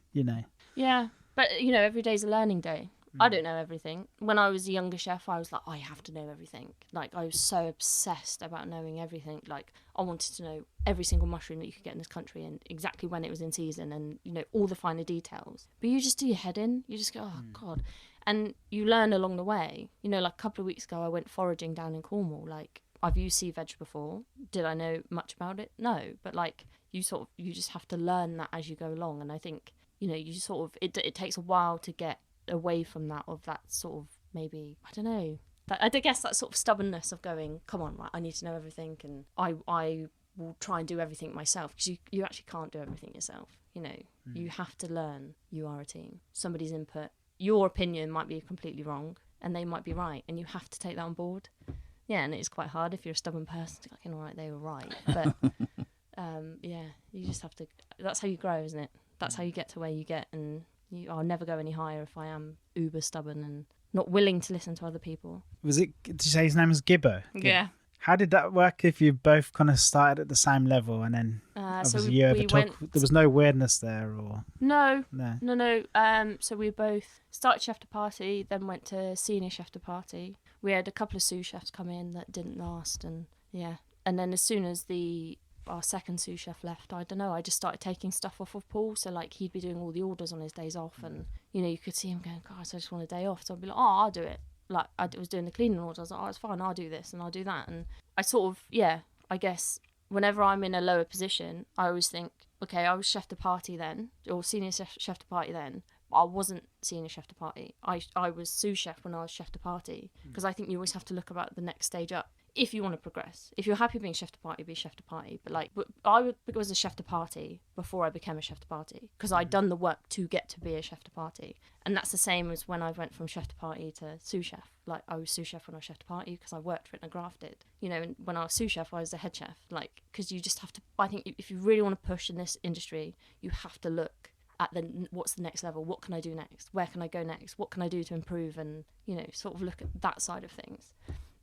Yeah, but every day's a learning day. I don't know everything. When I was a younger chef, I was like, I have to know everything. Like, I was so obsessed about knowing everything. Like, I wanted to know every single mushroom that you could get in this country and exactly when it was in season and, all the finer details. But you just do your head in. You just go, oh, God. And you learn along the way. Like, a couple of weeks ago, I went foraging down in Cornwall. Like, I've used sea veg before. Did I know much about it? No, but like you just have to learn that as you go along. And I think, you know, you sort of it takes a while to get away from that sort of, maybe, I don't know, I guess that sort of stubbornness of going, come on, right, I need to know everything, and I will try and do everything myself, because you actually can't do everything yourself. You know, you have to learn. You are a team. Somebody's input, your opinion might be completely wrong, and they might be right, and you have to take that on board. Yeah, and it's quite hard if you're a stubborn person to be like, all right, they were right. But yeah, you just have to. That's how you grow, isn't it? That's how you get to where you get, and I'll never go any higher if I am uber stubborn and not willing to listen to other people.
Did you say his name was Gibbo?
Yeah.
How did that work if you both kind of started at the same level, and then there was no weirdness there, or
no. So we both started chef de partie, then went to senior chef de partie. We had a couple of sous chefs come in that didn't last, and then as soon as our second sous chef left, I don't know, I just started taking stuff off of Paul. So like he'd be doing all the orders on his days off, and you know, you could see him going, guys, I just want a day off. So I'd be like, oh, I'll do it. Like I was doing the cleaning orders, I was like, oh, it's fine, I'll do this and I'll do that. And I sort of, I guess whenever I'm in a lower position, I always think, okay, I was chef de partie then, or senior chef de partie then. I wasn't senior chef de partie. I was sous chef when I was chef de partie, because I think you always have to look about the next stage up if you want to progress. If you're happy being chef de partie, be chef de partie. But like, I was a chef de partie before I became a chef de partie, because I'd done the work to get to be a chef de partie. And that's the same as when I went from chef de partie to sous chef. Like, I was sous chef when I was chef de partie because I worked for it and I grafted. You know, and when I was sous chef, I was the head chef. Like, because you just have to, I think if you really want to push in this industry, you have to look at what's the next level, what can I do next, where can I go next, what can I do to improve, and, you know, sort of look at that side of things.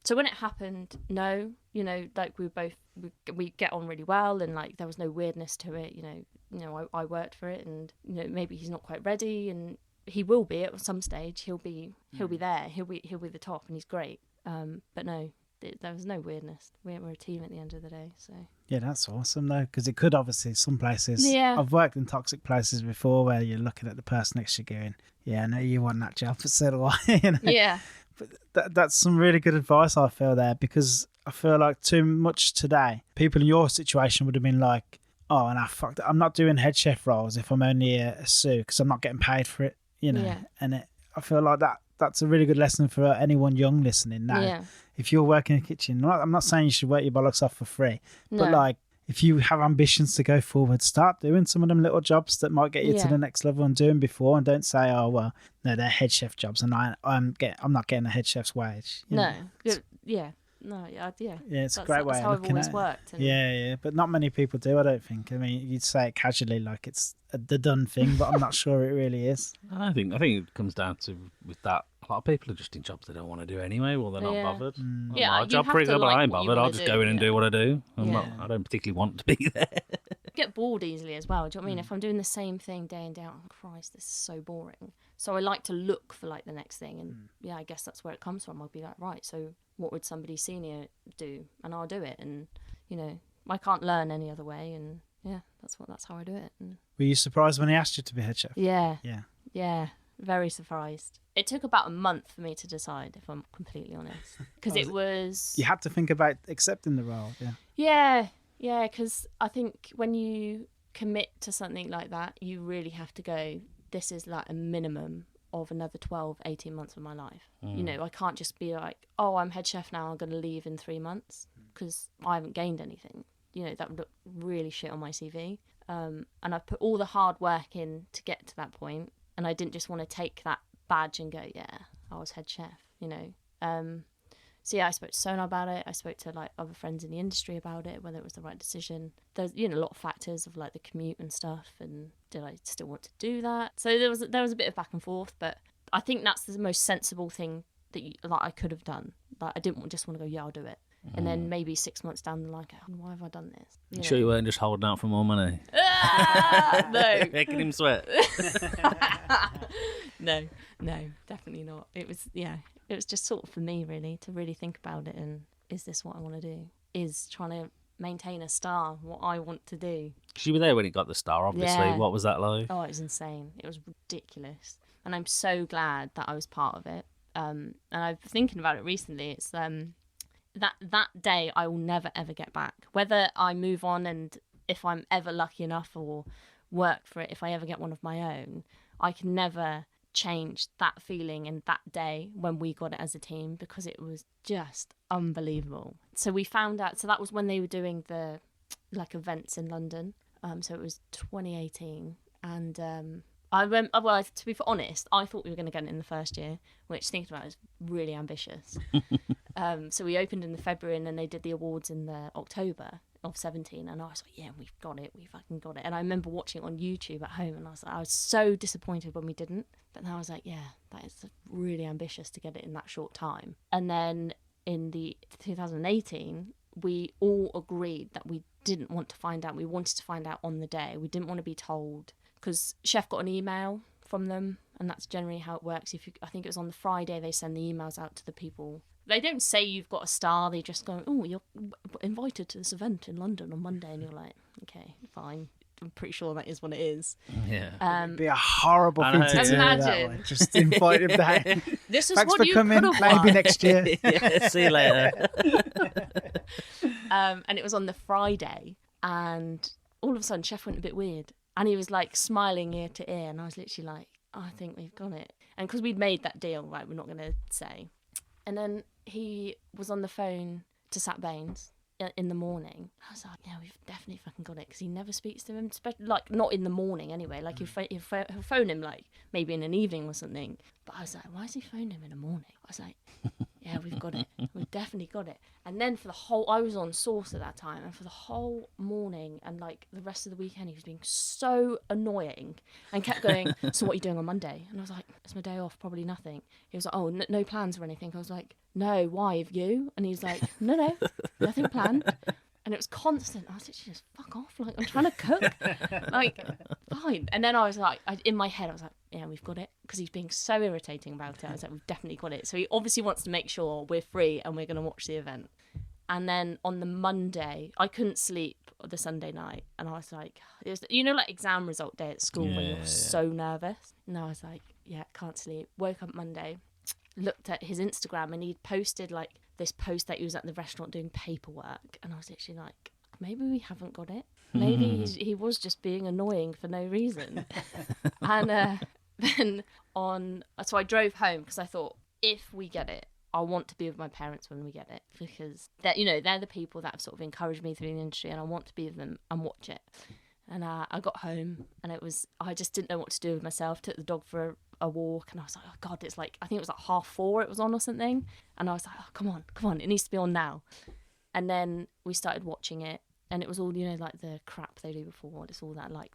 So when it happened, no, you know, like we get on really well, and like there was no weirdness to it. You know, I worked for it, and you know, maybe he's not quite ready, and he will be at some stage. He'll be there. He'll be the top, and he's great. But no, there was no weirdness. We're a team at the end of the day. So
yeah, that's awesome though, because it could obviously some places.
Yeah.
I've worked in toxic places before where you're looking at the person next to you going, yeah, I know you want that job, but so do I. You know?
Yeah.
But that's some really good advice, I feel, there, because I feel like too much today, people in your situation would have been like, oh, and I'm not doing head chef roles if I'm only a sous, because I'm not getting paid for it, you know. Yeah. And I feel like that's a really good lesson for anyone young listening now. Yeah. If you're working in a kitchen, I'm not saying you should work your bollocks off for free, but like, if you have ambitions to go forward, start doing some of them little jobs that might get you to the next level and do them before, and don't say, oh, well, no, they're head chef jobs and I'm not getting a head chef's wage.
No. Yeah. No, yeah. Yeah,
it's a great way
of looking at it. That's how I've always worked. And
yeah. But not many people do, I don't think. I mean, you'd say it casually like it's the done thing, but I'm not sure it really is.
I think it comes down to, with that, a lot of people are just in jobs they don't want to do anyway, or they're not bothered. My job, for example, I ain't bothered. I'll just go in and do what I do. I don't particularly want to be there.
Get bored easily as well. Do you know what I mean? If I'm doing the same thing day in day out, oh, Christ, this is so boring. So I like to look for like the next thing, and I guess that's where it comes from. I'll be like, right, so what would somebody senior do? And I'll do it, and you know, I can't learn any other way, and that's how I do it. And
were you surprised when he asked you to be head chef?
Yeah, very surprised. It took about a month for me to decide, if I'm completely honest, because it was.
You had to think about accepting the role,
Yeah, because I think when you commit to something like that, you really have to go, this is like a minimum of another 12, 18 months of my life. You know, I can't just be like, oh, I'm head chef now, I'm going to leave in 3 months, because I haven't gained anything. You know, that would look really shit on my CV. And I've put all the hard work in to get to that point, and I didn't just want to take that badge and go, yeah, I was head chef, you know. So yeah, I spoke to Sona about it. I spoke to like other friends in the industry about it, whether it was the right decision. There's, you know, a lot of factors of like the commute and stuff, and did I still want to do that? So there was a bit of back and forth, but I think that's the most sensible thing that I could have done. Like, I didn't just want to go, yeah, I'll do it. And then maybe 6 months down the line, why have I done this?
You sure you weren't just holding out for more money?
No.
Making him sweat.
No, definitely not. It was just sort of for me, really, to really think about it, and is this what I want to do? Is trying to maintain a star what I want to do?
Because you were there when it got the star, obviously.
Yeah.
What was that like?
Oh, it was insane. It was ridiculous. And I'm so glad that I was part of it. And I've been thinking about it recently. that day I will never ever get back. Whether I move on and if I'm ever lucky enough or work for it, if I ever get one of my own, I can never change that feeling and that day when we got it as a team, because it was just unbelievable. So we found out, so that was when they were doing the like events in London. So it was 2018, and I went, well, to be honest, I thought we were going to get it in the first year, which, thinking about it, is really ambitious. So we opened in the February, and then they did the awards in the October of 17, and I was like, yeah, we've got it, we fucking got it. And I remember watching it on YouTube at home, and I was so disappointed when we didn't, but then I was like, yeah, that is really ambitious to get it in that short time. And then in the 2018, we all agreed that we didn't want to find out. We wanted to find out on the day. We didn't want to be told, because Chef got an email from them, and that's generally how it works. I think it was on the Friday, they send the emails out to the people. They don't say you've got a star, they just go, oh, you're invited to this event in London on Monday, and you're like, okay, fine. I'm pretty sure that is what it is.
Yeah.
It'd be a horrible thing to do that way. Just invite him down.
This is
Thanks
what
for
you
coming.
could have
Maybe
won.
next year.
Yeah, see you later.
And it was on the Friday, and all of a sudden Chef went a bit weird, and he was like smiling ear to ear, and I was literally like, oh, I think we've got it. And because we'd made that deal, right, we're not going to say. And then he was on the phone to Sat Baines in the morning. I was like, yeah, we've definitely fucking got it, because he never speaks to him, like not in the morning anyway, like he'll phone him like maybe in an evening or something. But I was like, why is he phoning him in the morning? I was like, yeah, we've got it, we've definitely got it. And then for the whole, I was on Sauce at that time, and for the whole morning and like the rest of the weekend, he was being so annoying and kept going, so what are you doing on Monday? And I was like, it's my day off, probably nothing. He was like, oh, no plans or anything? I was like, no, why, have you? And he's like, no, nothing planned. And it was constant. I was literally just, fuck off, like, I'm trying to cook. Like, fine. And then I was like, in my head, I was like, yeah, we've got it. Because he's being so irritating about it. I was like, we've definitely got it. So he obviously wants to make sure we're free and we're going to watch the event. And then on the Monday, I couldn't sleep the Sunday night. And I was like, it was, like exam result day at school when you're so nervous. And I was like, yeah, can't sleep. Woke up Monday, looked at his Instagram, and he'd posted like this post that he was at the restaurant doing paperwork, and I was literally like, maybe we haven't got it. Maybe he was just being annoying for no reason. And then so I drove home, because I thought, if we get it, I want to be with my parents when we get it, because they're the people that have sort of encouraged me through the industry, and I want to be with them and watch it. And I got home, and I just didn't know what to do with myself. Took the dog for a walk, and I was like, oh God, it's like, I think it was like 4:30 it was on or something. And I was like, oh, come on, it needs to be on now. And then we started watching it, and it was all, like the crap they do before. It's all that, like,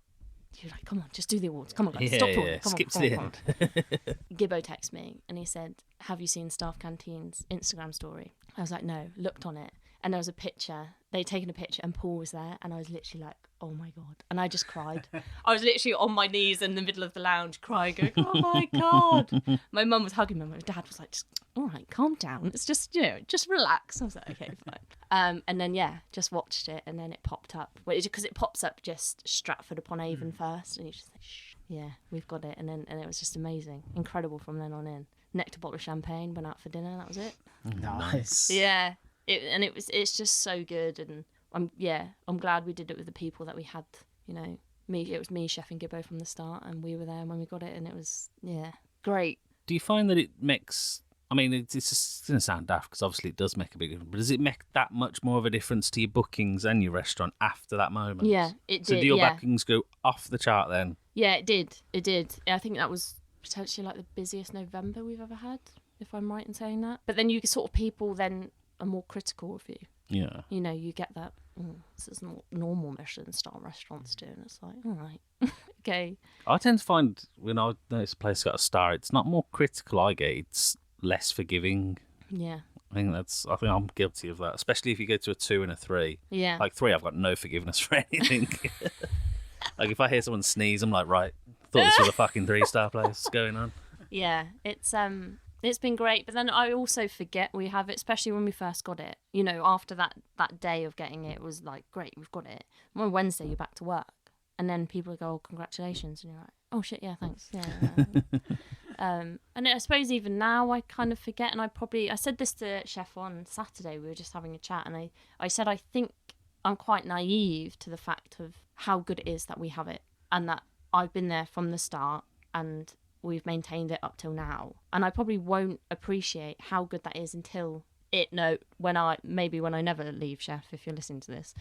you're like, come on, just do the awards. Come on, guys, stop talking.
Yeah.
Come
Skip
on,
to the
come on.
end.
Gibbo texted me, and he said, have you seen Staff Canteen's Instagram story? I was like, no. Looked on it, and there was a picture. They'd taken a picture, and Paul was there, and I was literally like, oh my God. And I just cried. I was literally on my knees in the middle of the lounge crying, going, oh my God. My mum was hugging me. My dad was like, just, all right, calm down. It's just, just relax. I was like, okay, fine. And then, just watched it, and then it popped up. Because it pops up just Stratford upon Avon first, and you just like, shh, yeah, we've got it. And it was just amazing. Incredible from then on in. Necked a bottle of champagne, went out for dinner, that was it.
Nice.
Yeah. It's just so good, and I'm glad we did it with the people that we had. It was me, Chef, and Gibbo from the start, and we were there when we got it, and it was great.
Do you find that it makes? I mean, it's just going to sound daft, because obviously it does make a big difference. But does it make that much more of a difference to your bookings and your restaurant after that moment?
Yeah, it did.
So do your bookings go off the chart then?
Yeah, it did. I think that was potentially like the busiest November we've ever had, if I'm right in saying that. But then people then are more critical of you.
Yeah.
You get that, this is not normal Michelin star restaurants do, and it's like, all right, okay.
I tend to find when I notice a place got a star, it's not more critical I get, it's less forgiving.
Yeah.
I think I'm guilty of that, especially if you go to a 2 and a 3.
Yeah.
Like 3, I've got no forgiveness for anything. Like if I hear someone sneeze, I'm like, right, thought this was a fucking 3-star place. What's going on?
Yeah, it's been great, but then I also forget we have it, especially when we first got it. After that day of getting it was like, great, we've got it. And on Wednesday, you're back to work, and then people go, oh, congratulations, and you're like, oh shit, yeah, thanks. Yeah. And I suppose even now I kind of forget, and I said this to Chef on Saturday, we were just having a chat, and I said I think I'm quite naive to the fact of how good it is that we have it, and that I've been there from the start and we've maintained it up till now. And I probably won't appreciate how good that is until when I never leave, Chef, if you're listening to this.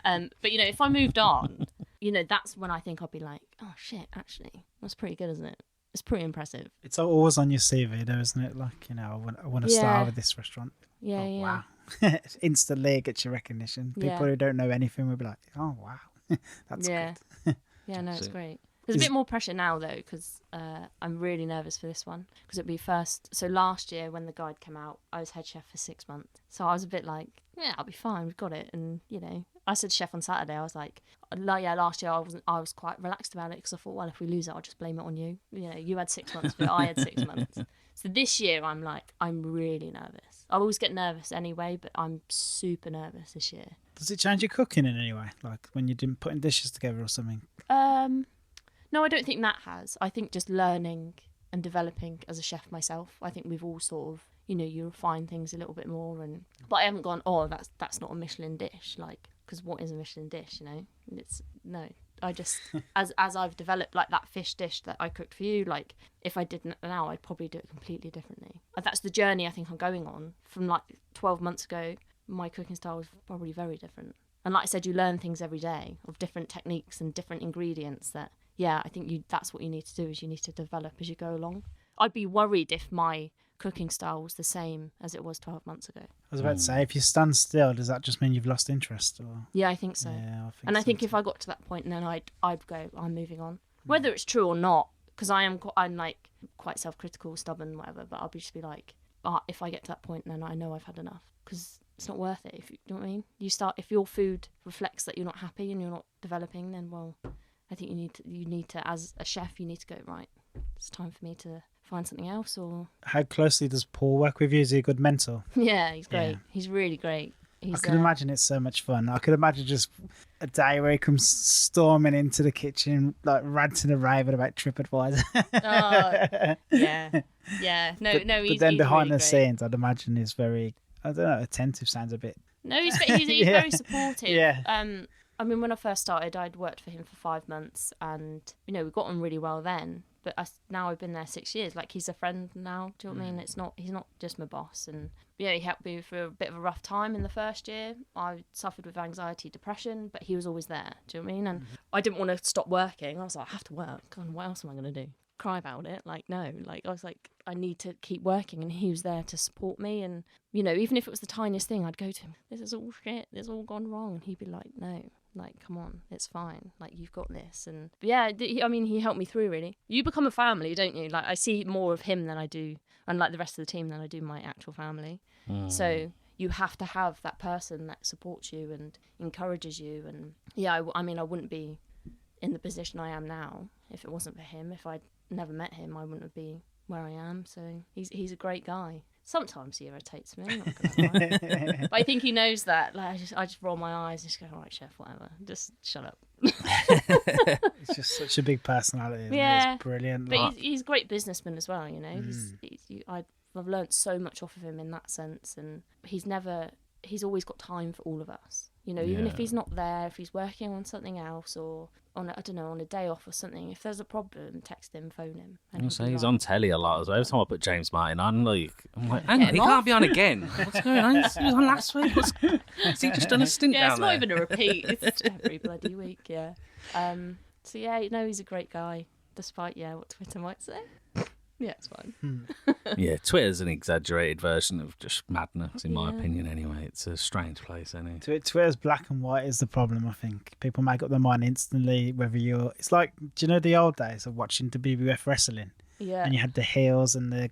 But, you know, if I moved on, you know, that's when I think I'll be like, oh, shit, actually, that's pretty good, isn't it? It's pretty impressive.
It's always on your CV, though, isn't it? Like, you know, I want to start with this restaurant.
Yeah,
oh,
yeah.
Wow. Instantly it gets your recognition. People who don't know anything will be like, oh, wow. That's good.
Yeah, no, it's great. There's a bit more pressure now, though, because I'm really nervous for this one. Because it'll be first. So last year, when the guide came out, I was head chef for 6 months. So I was a bit like, yeah, I'll be fine. We've got it. And, you know, I said to Chef on Saturday, I was like, yeah, last year I was quite relaxed about it because I thought, well, if we lose it, I'll just blame it on you. You know, you had 6 months, but I had 6 months. So this year, I'm like, I'm really nervous. I always get nervous anyway, but I'm super nervous this year.
Does it change your cooking in any way? Like when you're putting dishes together or something?
No, I don't think that has. I think just learning and developing as a chef myself. I think we've all sort of, you know, you refine things a little bit more. But I haven't gone, oh, that's not a Michelin dish. Like, because what is a Michelin dish, you know? I just, as I've developed, like that fish dish that I cooked for you, like if I didn't now, I'd probably do it completely differently. That's the journey I think I'm going on. From like 12 months ago, my cooking style was probably very different. And like I said, you learn things every day of different techniques and different ingredients that, yeah, I think that's what you need to do, is you need to develop as you go along. I'd be worried if my cooking style was the same as it was 12 months ago.
I was about to say, if you stand still, does that just mean you've lost interest? Or?
Yeah, I think so.
Yeah,
I think if I got to that point, then I'd go, I'm moving on. Whether it's true or not, because I'm like quite self-critical, stubborn, whatever, but I'll just be like, if I get to that point, then I know I've had enough, because it's not worth it. If you know what I mean? If your food reflects that you're not happy and you're not developing, then, well, I think you need to, as a chef, you need to go, right, it's time for me to find something else. Or
how closely does Paul work with you? Is he a good mentor?
Yeah, he's great. Yeah. He's really great. I
can imagine it's so much fun. I could imagine just a day where he comes storming into the kitchen, like ranting and raving about TripAdvisor.
Yeah. No.
But then behind
really
the scenes, I'd imagine he's very, I don't know, attentive sounds a bit.
No, he's very supportive.
Yeah.
I mean, when I first started, I'd worked for him for 5 months, and you know we got on really well then. But now I've been there 6 years. Like, he's a friend now. Do you know what I mean? He's not just my boss. And yeah, he helped me for a bit of a rough time in the first year. I suffered with anxiety, depression, but he was always there. Do you know what I mean? And I didn't want to stop working. I was like, I have to work. God, what else am I going to do? Cry about it? Like, no. Like, I was like, I need to keep working, and he was there to support me. And you know, even if it was the tiniest thing, I'd go to him, this is all shit, this has all gone wrong, and he'd be like, no, like, come on, it's fine, like, you've got this. And but yeah, he helped me through, really. You become a family, don't you? Like, I see more of him than I do, and like the rest of the team, than I do my actual family. So you have to have that person that supports you and encourages you. And yeah, I mean, I wouldn't be in the position I am now if it wasn't for him. If I'd never met him, I wouldn't be where I am. So he's a great guy. Sometimes he irritates me, I'm not gonna lie. But I think he knows that. Like, I just roll my eyes and just go, all right, chef, whatever, just shut up.
It's just such a big personality.
Yeah,
it's brilliant.
But he's a great businessman as well. You know, I've learnt so much off of him in that sense, and he's always got time for all of us. You know, even if he's not there, if he's working on something else, or on a day off or something, if there's a problem, text him, phone him. And
he's on telly a lot as well. Every time I put James Martin on, I'm like, hang on, he can't be on again. What's going on? He was on last week. Has he just done a stint down there?
Yeah, it's not even a repeat. It's every bloody week, yeah. So yeah, he's a great guy, despite what Twitter might say. Yeah, it's fine.
Yeah, Twitter's an exaggerated version of just madness, in my opinion, anyway. It's a strange place, isn't it?
Twitter's black and white is the problem, I think. People make up their mind instantly, whether you're... It's like, do you know the old days of watching the WWF wrestling?
Yeah.
And you had the heels and the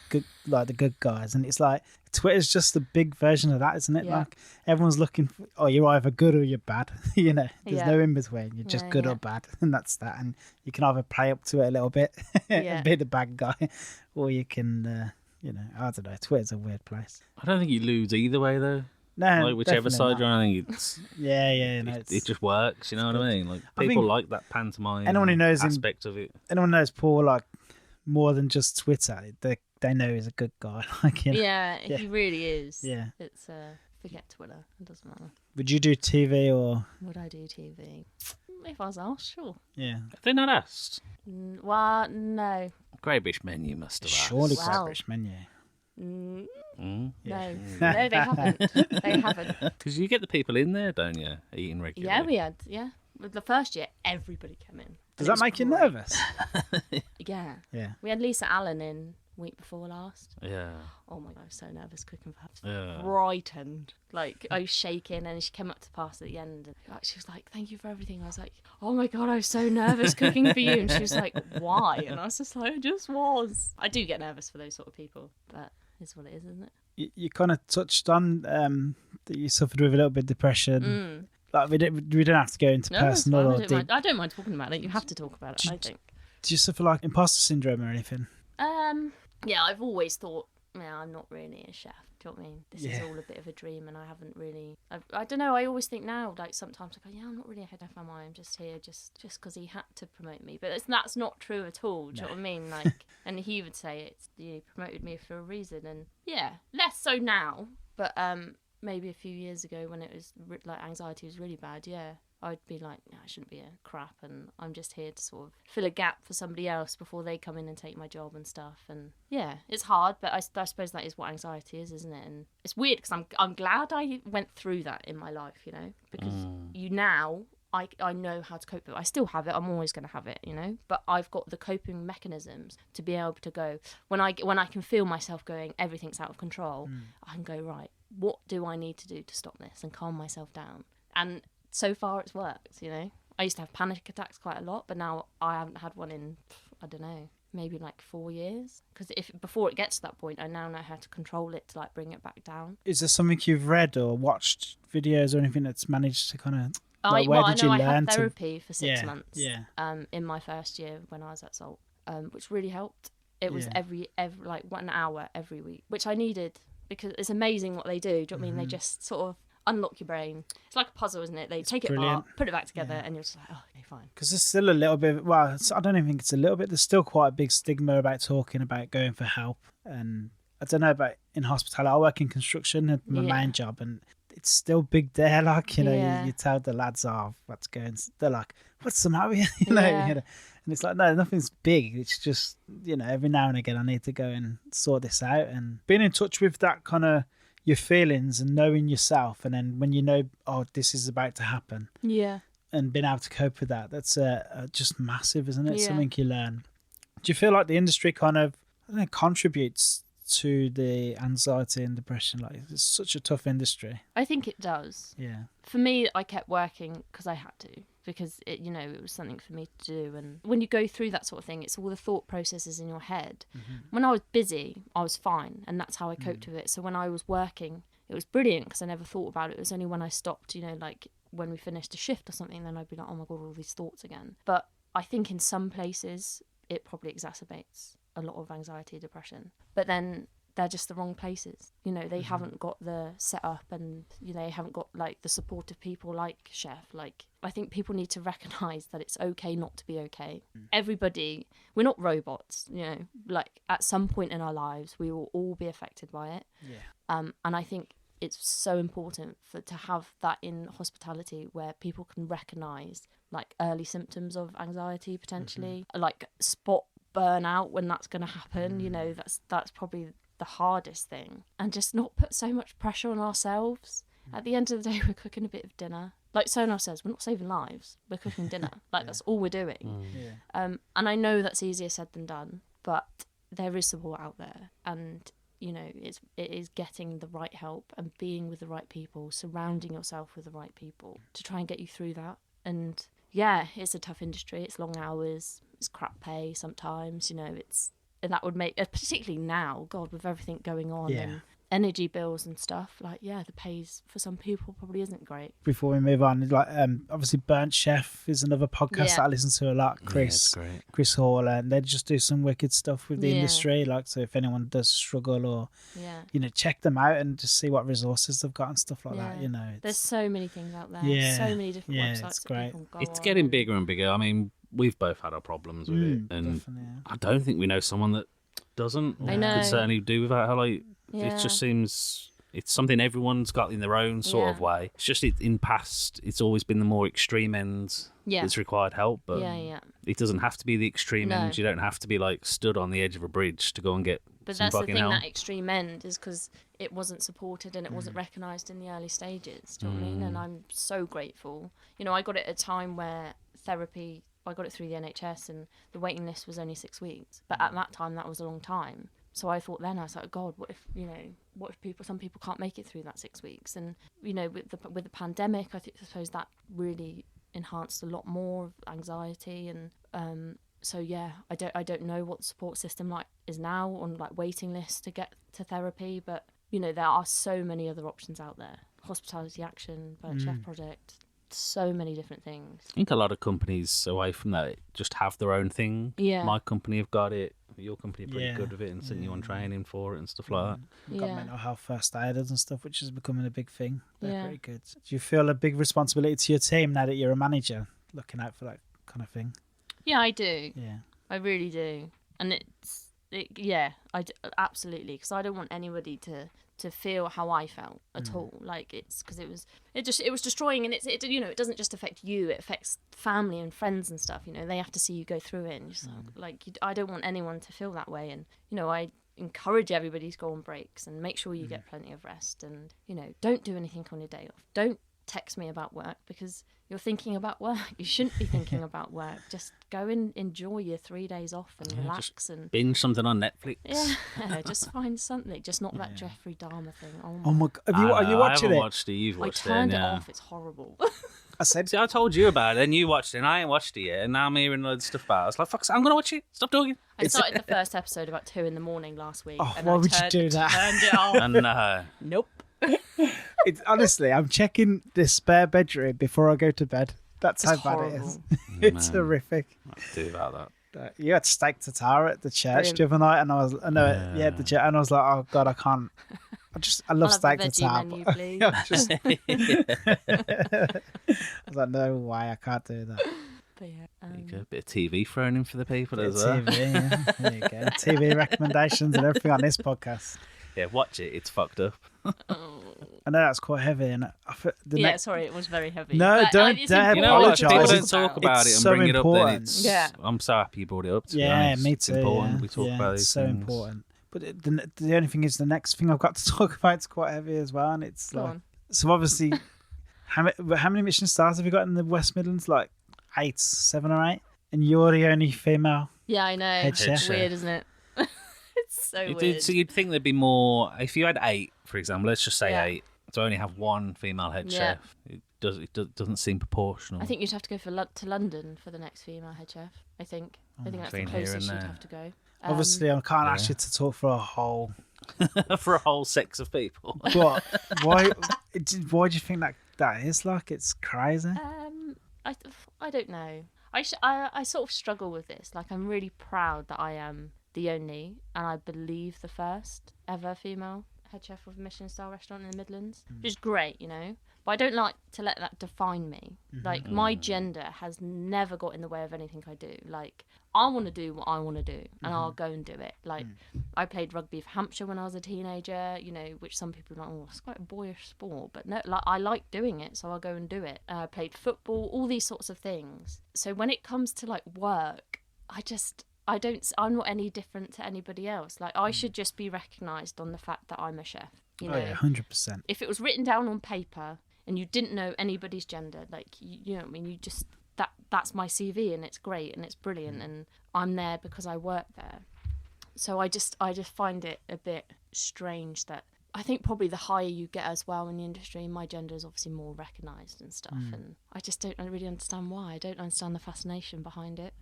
good, like the good guys, and it's like Twitter's just a big version of that, isn't it? Like, everyone's looking for, you're either good or you're bad. You know, there's no in between. You're just good or bad, and that's that. And you can either play up to it a little bit and be the bad guy, or you can I don't know, Twitter's a weird place.
I don't think you lose either way, though.
No,
like, whichever side you're on, I think it's it just works. You know what I mean? Like, people like that pantomime aspect of it.
Anyone knows Paul, like, more than just Twitter. They know he's a good guy. Like, you know.
Yeah, he really is.
Yeah.
It's forget Twitter. It doesn't matter.
Would you do TV or?
Would I do TV? If I was asked, sure.
Yeah.
Have they not asked?
Well, no.
Great British Menu must have asked.
Surely
Wow.
British Menu.
Mm,
Yeah.
no, they haven't. They haven't.
Because you get the people in there, don't you? Eating regularly.
Yeah, we had. Yeah, with the first year, everybody came in.
Does
And it
that
was
make you
great.
nervous?
Yeah.
Yeah.
We had Lisa Allen in week before last.
Yeah.
Oh my god, I was so nervous cooking for her.
Yeah.
Frightened. Like, I was shaking, and she came up to pass at the end, and she was like, "Thank you for everything." I was like, "Oh my god, I was so nervous cooking for you." And she was like, "Why?" And I was just like, "I just was." I do get nervous for those sort of people, but it's what it is, isn't it?
You kind of touched on that you suffered with a little bit of depression. Like we don't have to go into
No, that's
personal
fine.
or deep.
I don't mind talking about it. You have to talk about it, I think.
Do you suffer like imposter syndrome or anything?
Yeah, I've always thought, I'm not really a chef. Do you know what I mean? This is
Yeah.
all a bit of a dream, and I haven't really. I don't know. I always think now, like sometimes I go, I'm not really a head chef, am I? I'm just here just because he had to promote me. But that's not true at all. Do you know what I mean? Like, and he would say he promoted me for a reason, and yeah, less so now. But maybe a few years ago when it was like anxiety was really bad, yeah. I'd be like, I shouldn't be a crap, and I'm just here to sort of fill a gap for somebody else before they come in and take my job and stuff. And yeah, it's hard, but I suppose that is what anxiety is, isn't it? And it's weird because I'm glad I went through that in my life, you know, because I know how to cope with it. I still have it. I'm always going to have it, you know, but I've got the coping mechanisms to be able to go when I can feel myself going, everything's out of control. I can go, right, what do I need to do to stop this and calm myself down? And so far it's worked, you know. I used to have panic attacks quite a lot, but now I haven't had one in, I don't know, maybe like 4 years. Because before it gets to that point, I now know how to control it to like bring it back down.
Is there something you've read or watched videos or anything that's managed to kind of
I had therapy for 6 months.
Yeah.
In my first year when I was at Salt, which really helped. It was
Yeah.
every like 1 hour every week, which I needed because it's amazing what they do. Do you know what I mean? They just sort of unlock your brain. It's like a puzzle, isn't it? They take it apart, put it back together, and you're just like, oh, okay, fine.
Because there's still a little bit, I don't even think it's a little bit, there's still quite a big stigma about talking about going for help. And I don't know about in hospitality. I work in construction at my main job, and it's still big there. Like, you know, you tell the lads off what's going, they're like, what's the matter with you? You know, and it's like, no, nothing's big. It's just, you know, every now and again I need to go and sort this out. And being in touch with that kind of your feelings and knowing yourself, and then when you know, oh, this is about to happen, and being able to cope with that, that's just massive, isn't it? Something you learn. Do you feel like the industry kind of, I don't know, contributes to the anxiety and depression? Like, it's such a tough industry.
I think it does.
Yeah.
For me, I kept working because I had to, because it, you know, it was something for me to do. And when you go through that sort of thing, it's all the thought processes in your head. When I was busy, I was fine, and that's how I coped with it. So when I was working, it was brilliant because I never thought about it. It was only when I stopped, you know, like when we finished a shift or something, then I'd be like, oh my god, all these thoughts again. But I think in some places it probably exacerbates a lot of anxiety, depression. But then they're just the wrong places. You know, they haven't got the setup, and, you know, they haven't got like the supportive people like Chef. Like, I think people need to recognise that it's okay not to be okay. Everybody, we're not robots, you know, like at some point in our lives, we will all be affected by it. And I think it's so important to have that in hospitality where people can recognise like early symptoms of anxiety potentially, like spot burnout when that's going to happen. You know, that's probably the hardest thing, and just not put so much pressure on ourselves. At the end of the day, we're cooking a bit of dinner. Like Sonar says, we're not saving lives, we're cooking dinner. Like, that's all we're doing. And I know that's easier said than done, but there is support out there, and you know, it is getting the right help and being with the right people, surrounding yourself with the right people to try and get you through that. And yeah, it's a tough industry. It's long hours, it's crap pay sometimes, you know, and that would make, particularly now, God, with everything going on and energy bills and stuff, like, the pays for some people probably isn't great.
Before we move on, like, obviously Burnt Chef is another podcast that I listen to a lot. Chris Hall, and they just do some wicked stuff with the industry. Like, so if anyone does struggle, or you know, check them out and just see what resources they've got and stuff like that. You know,
there's so many things out there. So many different websites.
It's great.
That people go
It's
on
getting bigger and bigger. I mean, we've both had our problems with it, and
definitely, yeah.
I don't think we know someone that doesn't.
I know.
Could certainly do without her. Like,
Yeah.
it just seems it's something everyone's got in their own sort of way. It's just in past, it's always been the more extreme end that's required help, but it doesn't have to be the extreme end. You don't have to be like stood on the edge of a bridge to go and get.
But
some
that's the
fucking
thing,
help.
that extreme end is because it wasn't supported and it wasn't recognised in the early stages. Do you know what I mean? And I'm so grateful. You know, I got it at a time where therapy, I got it through the NHS and the waiting list was only 6 weeks. But at that time, that was a long time. So I thought then, I was like, God, what if some people can't make it through that 6 weeks? And, you know, with the pandemic, I suppose that really enhanced a lot more of anxiety and, so yeah, I don't know what the support system like is now on like waiting lists to get to therapy, but you know there are so many other options out there. Hospitality Action, Bird Chef Project, so many different things.
I think a lot of companies away from that just have their own thing.
Yeah.
My company have got it. Your company are pretty good with it and sending you on training for it and stuff like that.
We've got mental health first aiders and stuff, which is becoming a big thing. They're pretty good. Do you feel a big responsibility to your team now that you're a manager, looking out for that kind of thing?
Yeah, I do.
Yeah,
I really do, and absolutely, because I don't want anybody to feel how I felt at all. Like it's because it was destroying, and it you know it doesn't just affect you; it affects family and friends and stuff. You know, they have to see you go through it, and just I don't want anyone to feel that way. And you know, I encourage everybody to go on breaks and make sure you get plenty of rest, and you know, don't do anything on your day off. Don't text me about work because you're thinking about work. You shouldn't be thinking about work. Just go and enjoy your 3 days off and relax and
binge something on Netflix.
Yeah, just find something. Just not that Jeffrey Dahmer thing.
Oh my God, are you watching it?
I haven't watched it. You've watched it.
I turned it off. It's horrible.
See, I told you about it, and you watched it, and I ain't watched it yet, and now I'm hearing loads of stuff about it. I was like, fuck, I'm gonna watch it. Stop talking.
I started the first episode about 2 a.m. last week.
Oh,
and
why
I
would you do that?
Turned it off.
And
Nope.
It's honestly, I'm checking the spare bedroom before I go to bed. That's how bad it is. It's horrific.
What to do about that?
You had steak tartare at the church
Brilliant.
the other night, and the church, and I was like, oh God, I can't. I love steak tartare.
Menu,
but-
please.
I was like, no way, I can't do that.
But yeah,
You get a bit of TV thrown in for the people
Bit
as
of
well.
TV, yeah. There you go. TV recommendations and everything on this podcast.
Yeah, watch it. It's fucked up.
I know that's quite heavy, and
sorry, it was very heavy.
No,
But
don't
it's important
You know what?
apologise.
People don't
It's-
talk about
it's
it and
so
bring it up. Then
important.
it's.
Yeah.
I'm so happy you brought it up. To be
Yeah,
honest.
me
It's
too.
important
yeah.
we talk
Yeah,
about
it's
these
so
things.
important. But the only thing is, the next thing I've got to talk about is quite heavy as well, and it's
Go
like
on.
so. Obviously, how many Michelin stars have you got in the West Midlands? Like 8, 7 or 8, and you're the only female.
Yeah, I know.
Head
It's
chef.
weird, isn't it? It's so weird.
So you'd think there'd be more if you had 8, for example. Let's just say
Yeah.
8. To only have one female head
Yeah.
chef, it doesn't seem proportional.
I think you'd have to go to London for the next female head chef. I think that's the
between here
closest
and
you'd
there.
have to go.
Obviously, I can't ask you to talk for a whole.
for a whole sex of people.
But why do you think that is like? It's crazy.
I don't know. I sort of struggle with this. Like, I'm really proud that I am the only, and I believe the first ever female head chef of a Michelin star restaurant in the Midlands, which is great, you know. But I don't like to let that define me. Like, my gender has never got in the way of anything I do. Like, I want to do what I want to do, and I'll go and do it. Like, I played rugby for Hampshire when I was a teenager, you know, which some people are like, oh, it's quite a boyish sport. But no, like, I like doing it, so I'll go and do it. I played football, all these sorts of things. So when it comes to, like, work, I'm not any different to anybody else. Like, I should just be recognised on the fact that I'm a chef. You know?
Oh yeah, 100%.
If it was written down on paper and you didn't know anybody's gender, like, you know what I mean, you just that's my CV, and it's great and it's brilliant, and I'm there because I work there. So I just find it a bit strange that I think probably the higher you get as well in the industry, my gender is obviously more recognised and stuff, and I just don't really understand why. I don't understand the fascination behind it.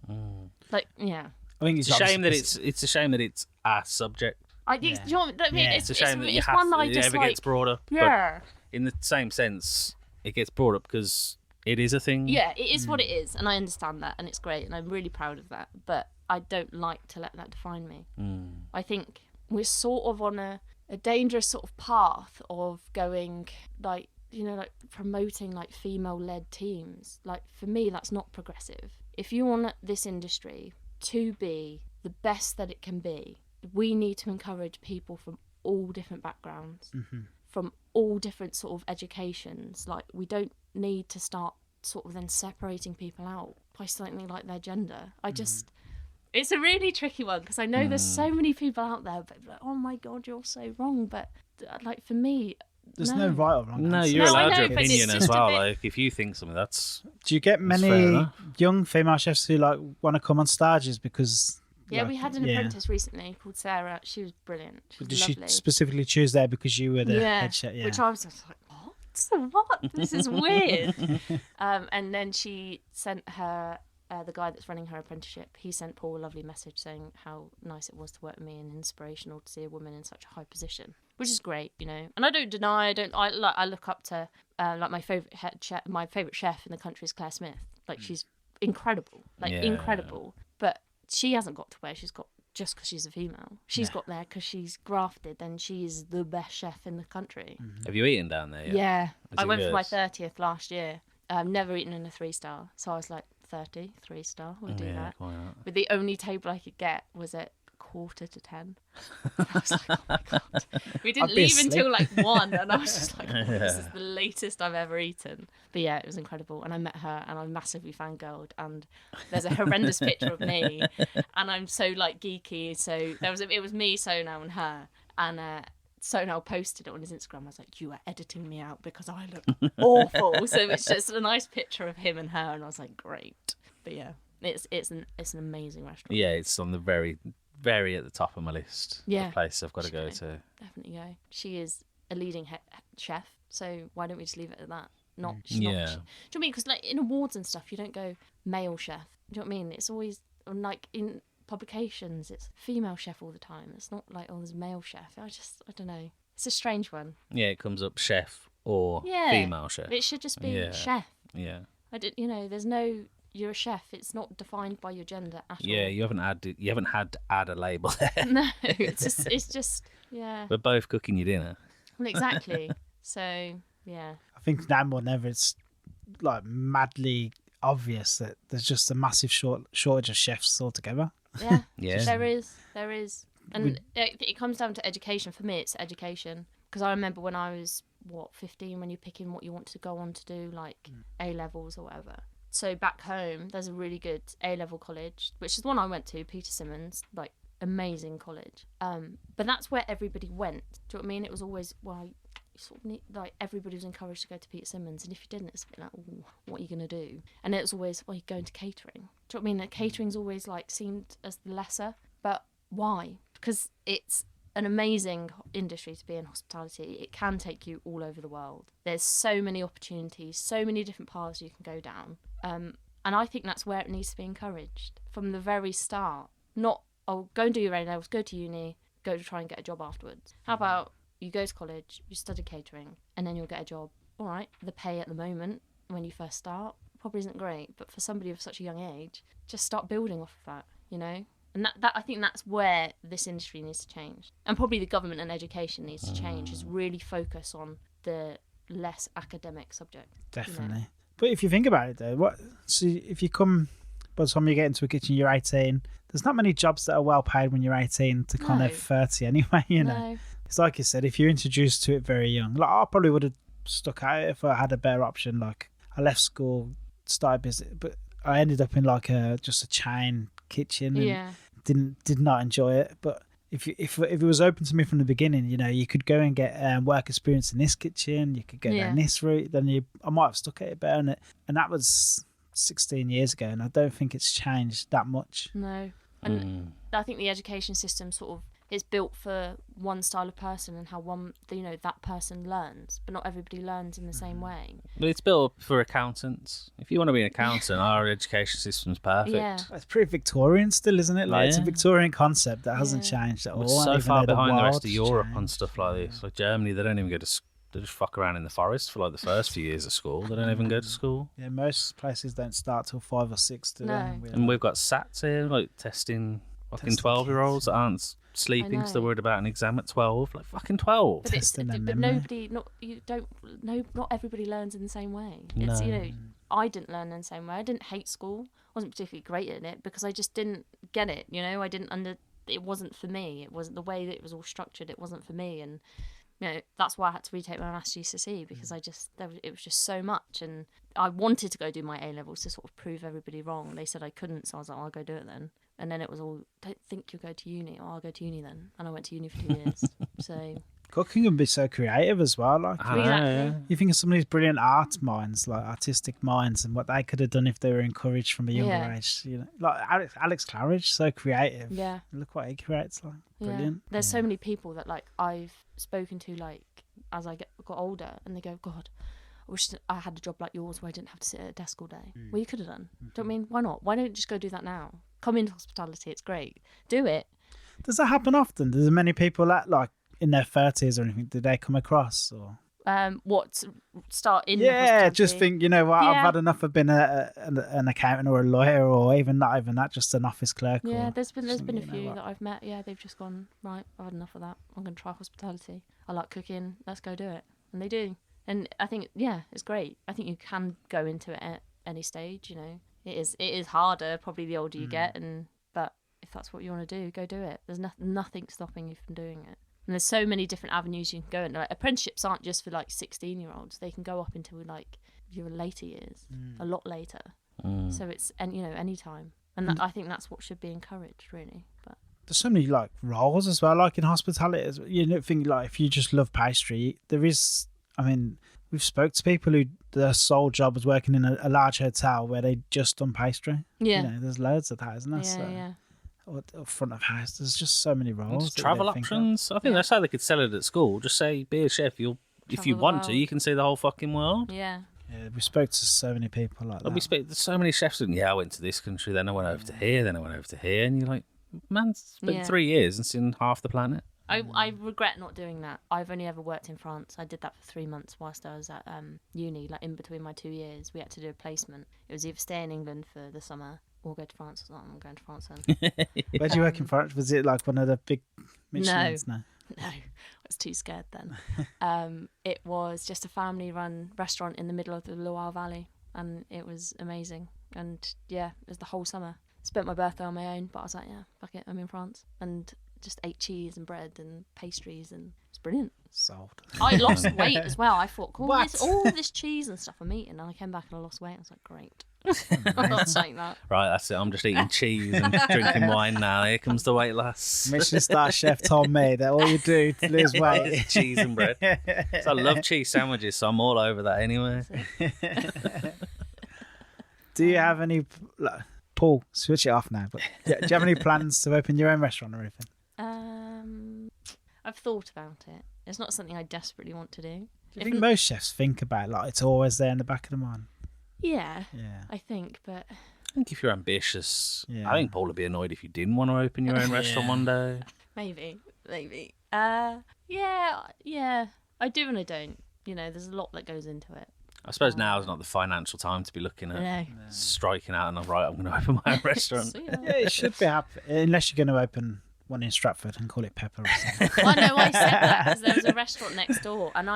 Like, yeah.
I think
It's a shame that it's a shame that it's a subject.
You know what I mean?
Yeah.
It's a shame that you
it's
have
one that I
it
just
ever
like,
gets brought up.
yeah.
But in the same sense, it gets brought up because it is a thing.
Yeah, it is what it is, and I understand that, and it's great, and I'm really proud of that. But I don't like to let that define me. I think we're sort of on a dangerous sort of path of going, like, you know, like promoting like female-led teams. Like, for me, that's not progressive. if you want this industry to be the best that it can be, we need to encourage people from all different backgrounds, from all different sort of educations. Like, we don't need to start sort of then separating people out by something like their gender. It's a really tricky one, because I know there's so many people out there, but like, oh my God, you're so wrong. But like, for me,
there's no right or wrong.
No,
answer.
you're allowed
I know,
your
but it's
opinion as
just a
well.
bit-
Like, if you think something, that's
Do you get
fair
many
enough.
young female chefs who like want to come on stages because?
Yeah,
like,
we had an apprentice recently called Sarah. She was brilliant. She was
Did
lovely.
she specifically choose there because you were the head chef? Yeah.
Which I was just like, what? This is weird. And then she sent her, the guy that's running her apprenticeship, he sent Paul a lovely message saying how nice it was to work with me and inspirational to see a woman in such a high position, which is great, you know. And I don't deny, I look up to, like, my favourite head chef, my favourite chef in the country is Claire Smith. Like, she's incredible, incredible. But she hasn't got to where she's got just because she's a female. She's got there because she's grafted, and she's the best chef in the country.
Have you eaten down there yet?
Yeah. I
it
went for my
good?
30th last year. Never eaten in a 3-star. So I was like, 30, 3-star, we'll do that.
Why not?
But the only table I could get was at 9:45. I was like, oh my God. We didn't
I'd be
leave until
asleep.
like 1, and I was just like, oh, this is the latest I've ever eaten. But yeah, it was incredible. And I met her, and I massively fangirled. And there's a horrendous picture of me, and I'm so like geeky. So it was me, Sonal, and her. And Sonal posted it on his Instagram. I was like, you are editing me out because I look awful. So it's just a nice picture of him and her, and I was like, great. But yeah, it's an amazing restaurant.
Yeah, it's on the very, very at the top of my list.
Yeah.
The place I've got to go to.
Definitely go. She is a leading chef, so why don't we just leave it at that? Not.
Yeah.
Do you know what I mean? Because like in awards and stuff, you don't go male chef. Do you know what I mean? It's always like in publications, it's female chef all the time. It's not like, oh, there's male chef. I don't know. It's a strange one.
Yeah, it comes up chef or
Yeah.
female chef.
It should just be
Yeah.
chef.
Yeah.
There's no. You're a chef. It's not defined by your gender at all.
Yeah, you haven't had to add a label there.
No, it's just yeah.
We're both cooking your dinner.
Well, exactly. So yeah.
I think now more than ever, it's like madly obvious that there's just a massive shortage of chefs altogether.
Yeah.
Yeah.
There is. And it comes down to education. For me, it's education. Because I remember when I was, 15, when you're picking what you want to go on to do, like A-levels or whatever. So back home, there's a really good A-level college, which is the one I went to, Peter Symonds, like, amazing college. But that's where everybody went. Do you know what I mean? It was always, you sort of need, like, everybody was encouraged to go to Peter Symonds. And if you didn't, it's a bit like, ooh, what are you going to do? And it was always, you're going to catering. Do you know what I mean? That catering's always, like, seemed as the lesser. But why? Because it's an amazing industry to be in, hospitality. It can take you all over the world. There's so many opportunities, so many different paths you can go down. And I think that's where it needs to be encouraged from the very start. Not, oh, go and do your A-levels, go to uni, go to try and get a job afterwards. How about you go to college, you study catering, and then you'll get a job. All right, the pay at the moment when you first start probably isn't great, but for somebody of such a young age, just start building off of that, you know? And that I think that's where this industry needs to change. And probably the government and education needs to change, is really focus on the less academic subject.
Definitely.
You know?
But if you think about it, though, if you come, by the time you get into a kitchen, you're 18, there's not many jobs that are well paid when you're 18 to kind of 30 anyway, you know.
No.
It's like you said, if you're introduced to it very young, like I probably would have stuck out if I had a better option. Like I left school, started business, but I ended up in like just a chain kitchen and did not enjoy it. But if it was open to me from the beginning, you know, you could go and get work experience in this kitchen, you could go down this route, then I might have stuck at it better. And that was 16 years ago, and I don't think it's changed that much.
No. And I think the education system sort of is built for one style of person and how that person learns, but not everybody learns in the same way.
But it's built up for accountants. If you want to be an accountant, our education system's perfect.
Yeah.
It's pretty Victorian still, isn't it? Like it's a
Yeah.
Victorian concept that hasn't changed at all.
We're
I don't
so
even
far
know
behind the rest of
world's
Europe on
changed.
stuff like this. Like Germany, they don't even go to they just fuck around in the forest for like the first few years of school. They don't even go to school.
Yeah, most places don't start till 5 or 6. Do
No.
they?
And we've got SATs here, like testing fucking 12-year-olds that aren't sleeping because they're worried about an exam at 12. Like fucking 12.
But
Testing their
but
memory.
not everybody learns in the same way. It's,
No.
you know, I didn't learn in the same way. I didn't hate school. I wasn't particularly great at it because I just didn't get it. You know, it wasn't for me. It wasn't the way that it was all structured. It wasn't for me, and that's why I had to retake my maths GCSE because it was just so much, and I wanted to go do my A levels to sort of prove everybody wrong. They said I couldn't, so I was like, I'll go do it then. And then it was all, don't think you'll go to uni. I'll go to uni then. And I went to uni for 2 years. So
Cooking can be so creative as well. Like
exactly.
you think of some of these brilliant art minds, like artistic minds, and what they could have done if they were encouraged from a younger age. Like Alex Claridge, so creative.
Yeah.
Look what he creates, like brilliant.
Yeah. There's so many people that like I've spoken to like as I got older, and they go, God, I wish I had a job like yours where I didn't have to sit at a desk all day. Well, you could have done. Don't mean why not? Why don't you just go do that now? Come into hospitality, it's great. Do it.
Does that happen often? Does many people that like in their 30s or anything? Did they come across or?
Start in?
Yeah, just think. You know what?
Yeah.
I've had enough of being an accountant or a lawyer, or even that, just an office clerk.
Yeah,
or
there's been a few
what?
that I've met. Yeah, they've just gone right. I've had enough of that. I'm going to try hospitality. I like cooking. Let's go do it, and they do. And I think it's great. I think you can go into it at any stage. You know, it is harder probably the older you get, but if that's what you want to do, go do it. There's nothing stopping you from doing it. And there's so many different avenues you can go in. Like, apprenticeships aren't just for like 16-year-olds. They can go up into like your later years, a lot later. So it's any time. And I think that's what should be encouraged, really. But
there's so many like roles as well, like in hospitality. You don't think like if you just love pastry, there is. I mean, we've spoke to people who their sole job was working in a large hotel where they just done pastry.
yeah,
There's loads of that, isn't there?
yeah,
So,
yeah.
or front of house. There's just so many roles.
Just
that you
travel
don't think of.
options. I think that's how they could sell it at school. Just say, be a chef. If you
Travel the
want to,
world.
you can see the whole fucking world.
Yeah.
Yeah, we spoke to so many people like that.
There's so many chefs. And I went to this country, then I went over to here, then I went over to here, and you're like, man, it's been 3 years and seen half the planet.
I regret not doing that. I've only ever worked in France. I did that for 3 months whilst I was at uni, like in between my 2 years. We had to do a placement. It was either stay in England for the summer or go to France. I was like, I'm going to France then.
Where'd you work in France? Was it like one of the big Michelins? No.
No, I was too scared then. It was just a family-run restaurant in the middle of the Loire Valley, and it was amazing. And yeah, it was the whole summer. Spent my birthday on my own, but I was like, yeah, fuck it, I'm in France. And just ate cheese and bread and pastries, and it's brilliant.
Sold.
I lost weight as well. I thought, cool,
What?
all this cheese and stuff I'm eating, and I came back and I lost weight. I was like, great. I'm not saying that.
Right, that's it. I'm just eating cheese and drinking wine now. Here comes the weight loss.
Michelin Star Chef told me that all you do to lose weight
It's cheese and bread. So I love cheese sandwiches, so I'm all over that anyway.
Do you have any... Paul, switch it off now. But do you have any plans to open your own restaurant or anything?
I've thought about it. It's not something I desperately want to do.
Do you think most chefs think about like it's always there in the back of the mind?
Yeah,
Yeah.
I think, but
I think if you're ambitious,
Yeah.
I think Paul would be annoyed if you didn't want to open your own restaurant one day.
maybe. Yeah. I do and I don't. There's a lot that goes into it.
I suppose now is not the financial time to be looking at
No.
striking out and right, I'm going to open my own restaurant.
So,
Yeah, it should be happy. Unless you're going to open one in Stratford and call it Pepper or something.
I know I said that because there was a restaurant next door, and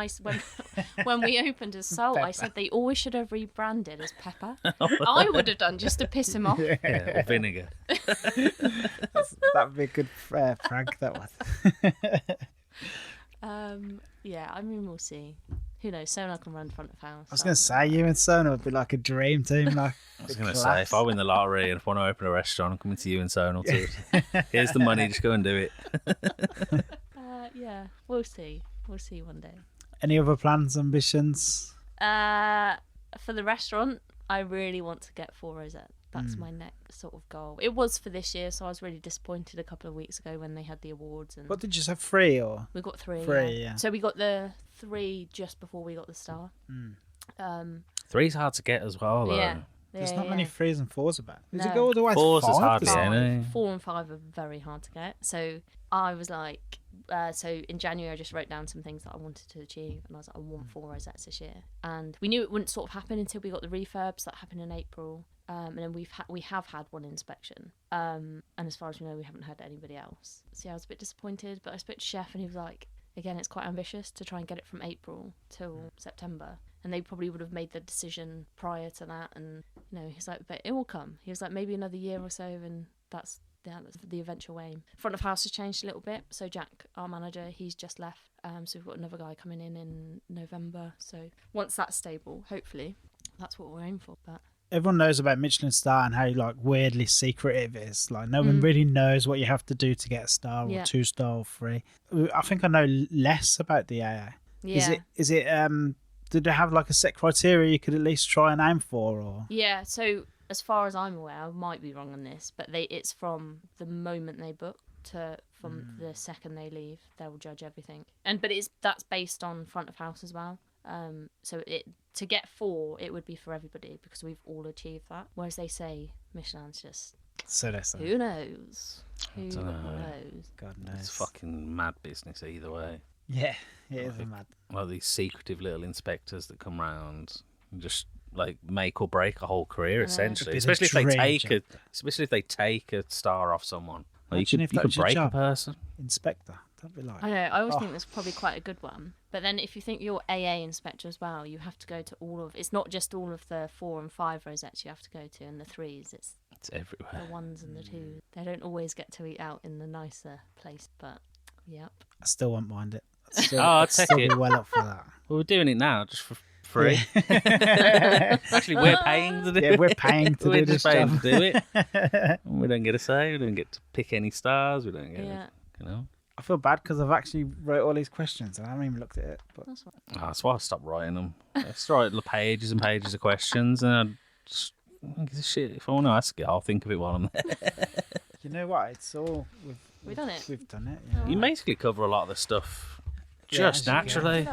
when we opened as Salt, I said they always should have rebranded as Pepper. I would have done just to piss him off.
Yeah, or vinegar.
That would be a good prank, that one.
Yeah, I mean, we'll see. Who knows? Sona can run front of house.
I was going to say, you and Sona would be like a dream team. Like,
I was going to say, if I win the lottery and if I want to open a restaurant, I'm coming to you and Sonal too. Here's the money, just go and do it.
Yeah, we'll see. We'll see one day.
Any other plans, ambitions?
For the restaurant, I really want to get 4 rosette. That's my next sort of goal. It was for this year, so I was really disappointed a couple of weeks ago when they had the awards. And
What did you say, 3 or?
we got 3.
3, yeah.
So we got the 3 just before we got the star.
3's hard to get as well, though.
Yeah.
There's not many 3s and 4s about. Did
No.
you go all the way to
4s is
5?
hardly
This-
any.
4 and 5 are very hard to get. So I was like, so in January I just wrote down some things that I wanted to achieve, and I was like, I want 4 rosettes this year. And we knew it wouldn't sort of happen until we got the refurbs that happened in April. And then we have had one inspection. And as far as we know, we haven't had anybody else. So yeah, I was a bit disappointed, but I spoke to Chef and he was like, again, it's quite ambitious to try and get it from April till September. and they probably would have made the decision prior to that. And he's like, but it will come. He was like, maybe another year or so, and that's the eventual aim. Front of house has changed a little bit. So Jack, our manager, he's just left. So we've got another guy coming in November. So once that's stable, hopefully, that's what we're aiming for. But
everyone knows about Michelin Star and how like weirdly secretive it is. Like no one really knows what you have to do to get a star or 2-star or 3. I think I know less about the AA.
Yeah.
Is it did it have like a set criteria you could at least try and aim for, or?
Yeah, so as far as I'm aware, I might be wrong on this, but it's from the moment they book from the second they leave, they'll judge everything. But that's based on front of house as well. So to get 4, it would be for everybody because we've all achieved that. Whereas they say Michelin's just who knows? Who knows?
God knows.
It's fucking mad business either way.
Yeah, it is mad.
Like these secretive little inspectors that come round and just like make or break a whole career essentially. Especially if they take a star off someone. Like you could break a person.
Inspector. That'd be like.
I know. I always think that's probably quite a good one. But then if you think you're AA inspector as well, you have to go to all of. It's not just all of the 4 and 5 rosettes you have to go to, and the 3s. It's
everywhere.
The 1s and the 2s. They don't always get to eat out in the nicer place, but yep.
I still won't mind it.
I'll take it.
Be well up for that.
Well, we're doing it now just for free. Actually, we're paying to do it.
Yeah, we're paying to do this job.
To do it. We don't get a say. We don't get to pick any stars. We don't get
I feel bad because I've actually wrote all these questions and I haven't even looked at it. But
that's why I stopped writing them. I just write pages and pages of questions, and I just don't give a shit. If I want to ask it, I'll think of it while I'm there.
You know what? It's all
we've done it.
We've done it. Yeah.
You basically cover a lot of the stuff just naturally.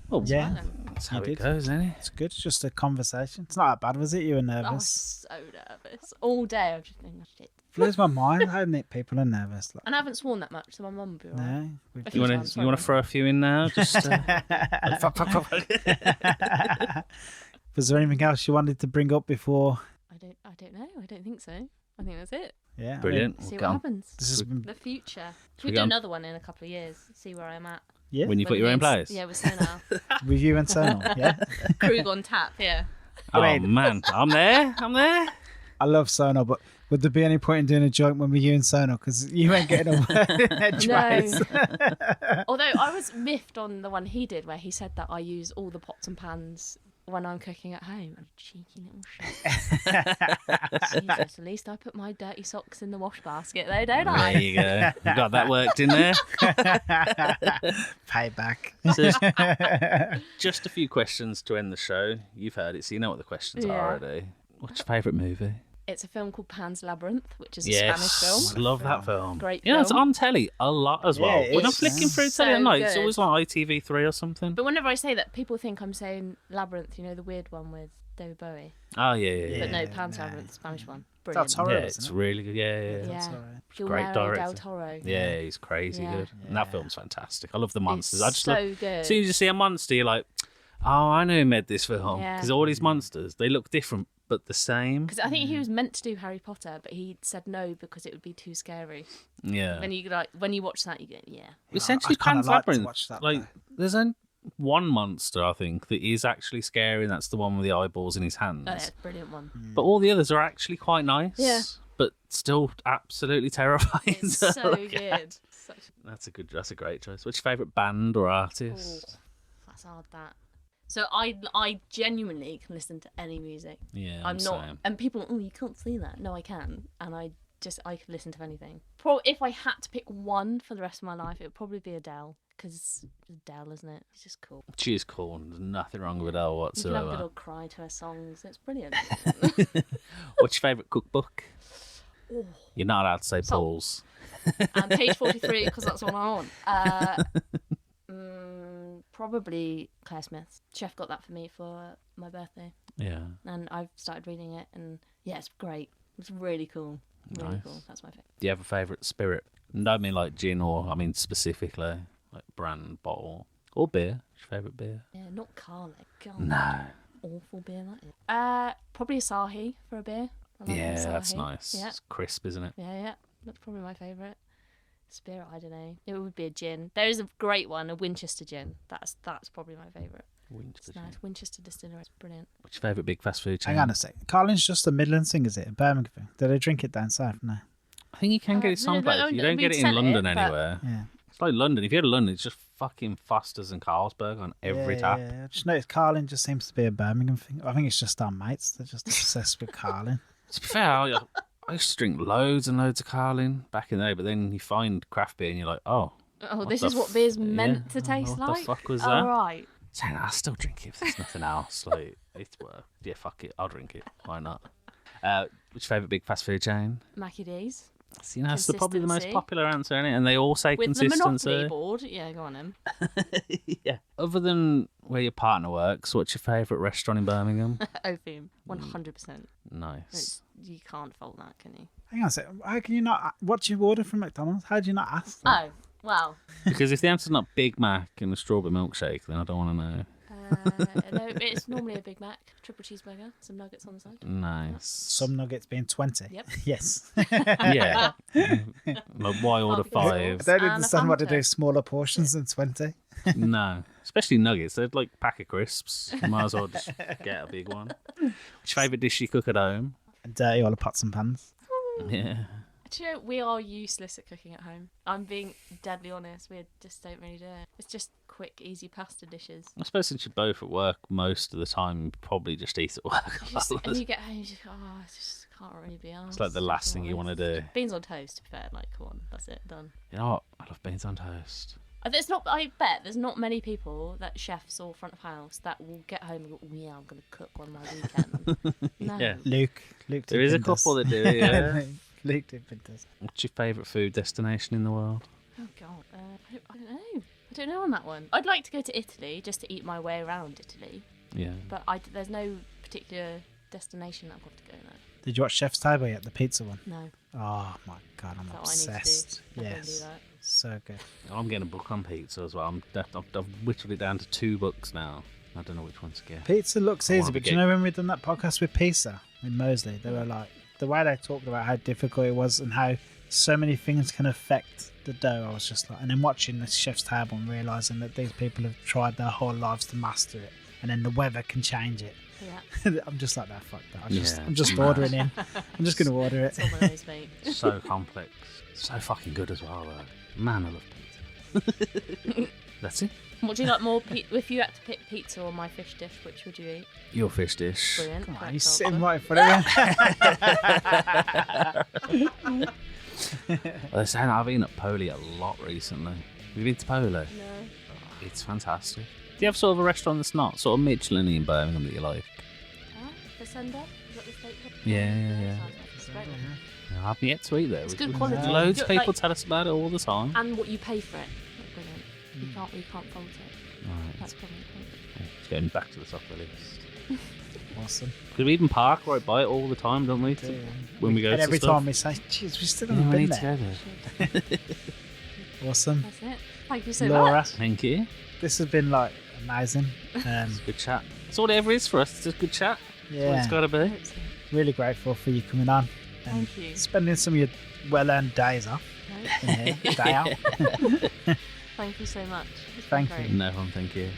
Well,
yeah,
that's how it goes, isn't it?
It's good. It's just a conversation. It's not that bad, was it? You were nervous.
I was so nervous all day. I've just been shit.
Blows my mind how people are nervous.
And I haven't sworn that much, so my mum will be alright.
No, you want to throw a few in now? Just.
Was there anything else you wanted to bring up before?
I don't know. I don't think so. I think that's it.
Yeah,
brilliant.
See what happens.
This has been
the future. We do another one in a couple of years. See where I'm at.
Yeah.
When you've got your own place.
Yeah, with Sonar.
With you and Sonar. Yeah.
Krug on tap. Yeah.
Oh man, I'm there.
I love Sonar, but would there be any point in doing a joint when we're you and Sonar? Because you ain't getting a edgeways.
No. Although I was miffed on the one he did where he said that I use all the pots and pans when I'm cooking at home. I'm cheeky little shit. Jesus, at least I put my dirty socks in the wash basket though, don't I?
There you go. You got that worked in there.
Payback.
So, just a few questions to end the show. You've heard it, so you know what the questions are already. What's your favourite movie?
It's a film called Pan's Labyrinth, which is a Spanish film.
Love that film.
Great
film. It's
film.
on telly a lot as well.
Yeah,
when I'm flicking through telly at night, it's always like ITV3 or something.
But whenever I say that, people think I'm saying Labyrinth, the weird one with David Bowie.
Oh, yeah.
But no, Pan's Labyrinth, the Spanish one. Brilliant.
That's horror,
it's really good. Yeah.
That's all right.
Great director.
Del Toro.
Yeah, he's crazy good. And that film's fantastic. I love the monsters.
It's
I just
so
love,
good.
as soon as you see a monster, you're like, oh, I know who made this film. Because all these monsters, they look different, but the same.
Because I think he was meant to do Harry Potter, but he said no because it would be too scary.
Yeah.
When you watch that, you go, yeah.
Essentially,
I kinda
Pan's
like to
Labyrinth.
watch that,
Like, there's only one monster, I think, that is actually scary, and that's the one with the eyeballs in his hands.
Oh, yeah, brilliant one.
But all the others are actually quite nice.
Yeah.
But still absolutely terrifying.
It's so good.
That's a great choice. What's your favourite band or artist?
That's hard, that. So I genuinely can listen to any music.
Yeah,
I'm not.
same.
And people, you can't see that. No, I can, and I can listen to anything. If I had to pick one for the rest of my life, it would probably be Adele, because Adele, isn't it? It's just cool.
She is cool, and there's nothing wrong with Adele
You can have a
whatsoever.
little cry to her songs. It's brilliant.
What's your favourite cookbook?
Oh.
You're not allowed to say
Salt.
Paul's.
And page 43, because that's what I want. Probably Claire Smith's. Chef got that for me for my birthday.
Yeah.
And I've started reading it, and yeah, it's great. It's really cool. Really
Nice.
cool. That's my favourite.
Do you have a favourite spirit? No, I mean like gin, or I mean specifically like brand, bottle, or beer. What's your favourite beer?
Yeah, not Carling. God,
No.
awful beer that is. Probably Asahi for a beer. I like
Yeah,
Asahi.
that's nice.
Yeah,
It's crisp, isn't it?
yeah. That's probably my favourite. Spirit, I don't know. It would be a gin. There is a great one, a Winchester gin. That's probably my favourite. It's nice. Winchester Distillery is brilliant.
What's your favourite big fast food chain?
Hang on a sec. Carlin's just a Midlands thing, is it? A Birmingham thing. Do they drink it down south? No.
I think you can get it some places. You don't get it in London anywhere.
Yeah.
It's like London. If you go to London, it's just fucking Foster's and Carlsberg on every tap.
Yeah. I just noticed Carlin just seems to be a Birmingham thing. I think it's just our mates. They're just obsessed with Carlin.
To be fair, I used to drink loads and loads of Carlin back in the day, but then you find craft beer and you're like, oh,
this is what beer's meant to taste
what
like?
the fuck was that?
Oh, right.
Saying I'll still drink it if there's nothing else. Like, it's worth. Yeah, fuck it. I'll drink it. Why not? What's your favourite big fast food chain?
Mackie D's.
See, that's probably the most
Consistency.
popular answer, isn't it? And they all say
With
consistency.
the Monopoly board. Yeah, go on then.
Yeah. Other than where your partner works, what's your favourite restaurant in Birmingham?
Opium. 100%.
Nice.
You can't fault that, can you?
Hang on a sec. How can you not... What do you order from McDonald's? How do you not ask them?
Oh, well.
Because if the answer's not Big Mac and a strawberry milkshake, then I don't want to know.
No, it's normally a Big Mac, triple cheeseburger, some nuggets on the side.
Nice.
Some nuggets being 20.
Yep.
Yes.
Yeah. Like, why order
I
5?
don't
And a
understand what to
Fanta.
do smaller portions than 20.
No. Especially nuggets. They're like a pack of crisps. You might as well just get a big one. What's your favourite dish you cook at home?
Dirty all the pots and pans.
Yeah.
Do you know, we are useless at cooking at home. I'm being deadly honest. We just don't really do it. It's just quick, easy pasta dishes.
I suppose since you're both at work most of the time, you probably just eat at work.
And you get home, you just go, I just can't really be arsed.
It's like the last thing you want to do.
Beans on toast, to be fair. Like, come on, that's it, done.
You know what? I love beans on toast.
I bet there's not many people that chefs or front of house that will get home and go, oh, yeah, I'm going to cook on my weekend. No.
Yeah.
Luke
There is a couple that do it, yeah.
Luke does.
What's your favourite food destination in the world?
Oh, God. I don't know. I don't know on that one. I'd like to go to Italy just to eat my way around Italy.
Yeah.
But there's no particular destination that I've got to go now.
Did you watch Chef's Table yet? The pizza one?
No.
Oh my god, I'm
Is that what I need to do?
obsessed.
I'm gonna
Yes.
do that.
So good.
I'm getting a book on pizza as well. I've whittled it down to 2 books now. I don't know which one to get.
Pizza looks
I
easy,
wanna
but do
get-
you know when we done that podcast with Pizza in Moseley, they were like, the way they talked about how difficult it was and how so many things can affect the dough, I was just like, and then watching the Chef's Table and realising that these people have tried their whole lives to master it, and then the weather can change it.
Yeah.
I'm just like that, fuck that.
Yeah.
I'm just ordering in. I'm just going to order it.
It's all one of those, mate.
So complex. So fucking good as well, though. Man, I love pizza. That's it.
What do you like more? If you had to pick pizza or my fish dish, which would you eat?
Your fish dish.
Brilliant.
Come on,
Correct
he's
answer.
sitting right in front of you.
They're saying I've eaten at Poli a lot recently. Have you been to Poli?
No.
It's fantastic. Do you have sort of a restaurant that's not sort of Michelin in Birmingham that you like?
Fazenda? Is that the steak shop?
Yeah.
Sounds like it's a great one.
I haven't yet to eat there.
It's good quality.
Loads of
Good,
people
like-
tell us about it all the time.
And what you pay for it. Brilliant. You can't fault it.
Right.
That's probably the point.
It's getting back to the top of the list.
Awesome.
Because we even park right by it all the time, don't we? When we go
And
to
every
stuff.
time we say, jeez, we still
Yeah,
haven't
we
been
need to
there.
go there.
Awesome.
That's it. Thank you so
Laura,
much.
Thank you.
this has been like amazing.
Good chat. That's all it ever is for us. It's just good chat. That's what
Yeah,
it's got to be.
Hope so.
really grateful for you coming on. And
Thank you.
spending some of your well-earned days off
No?
in here, day out.
Thank you so much. It's been
Thank
great.
you.
No one, thank you.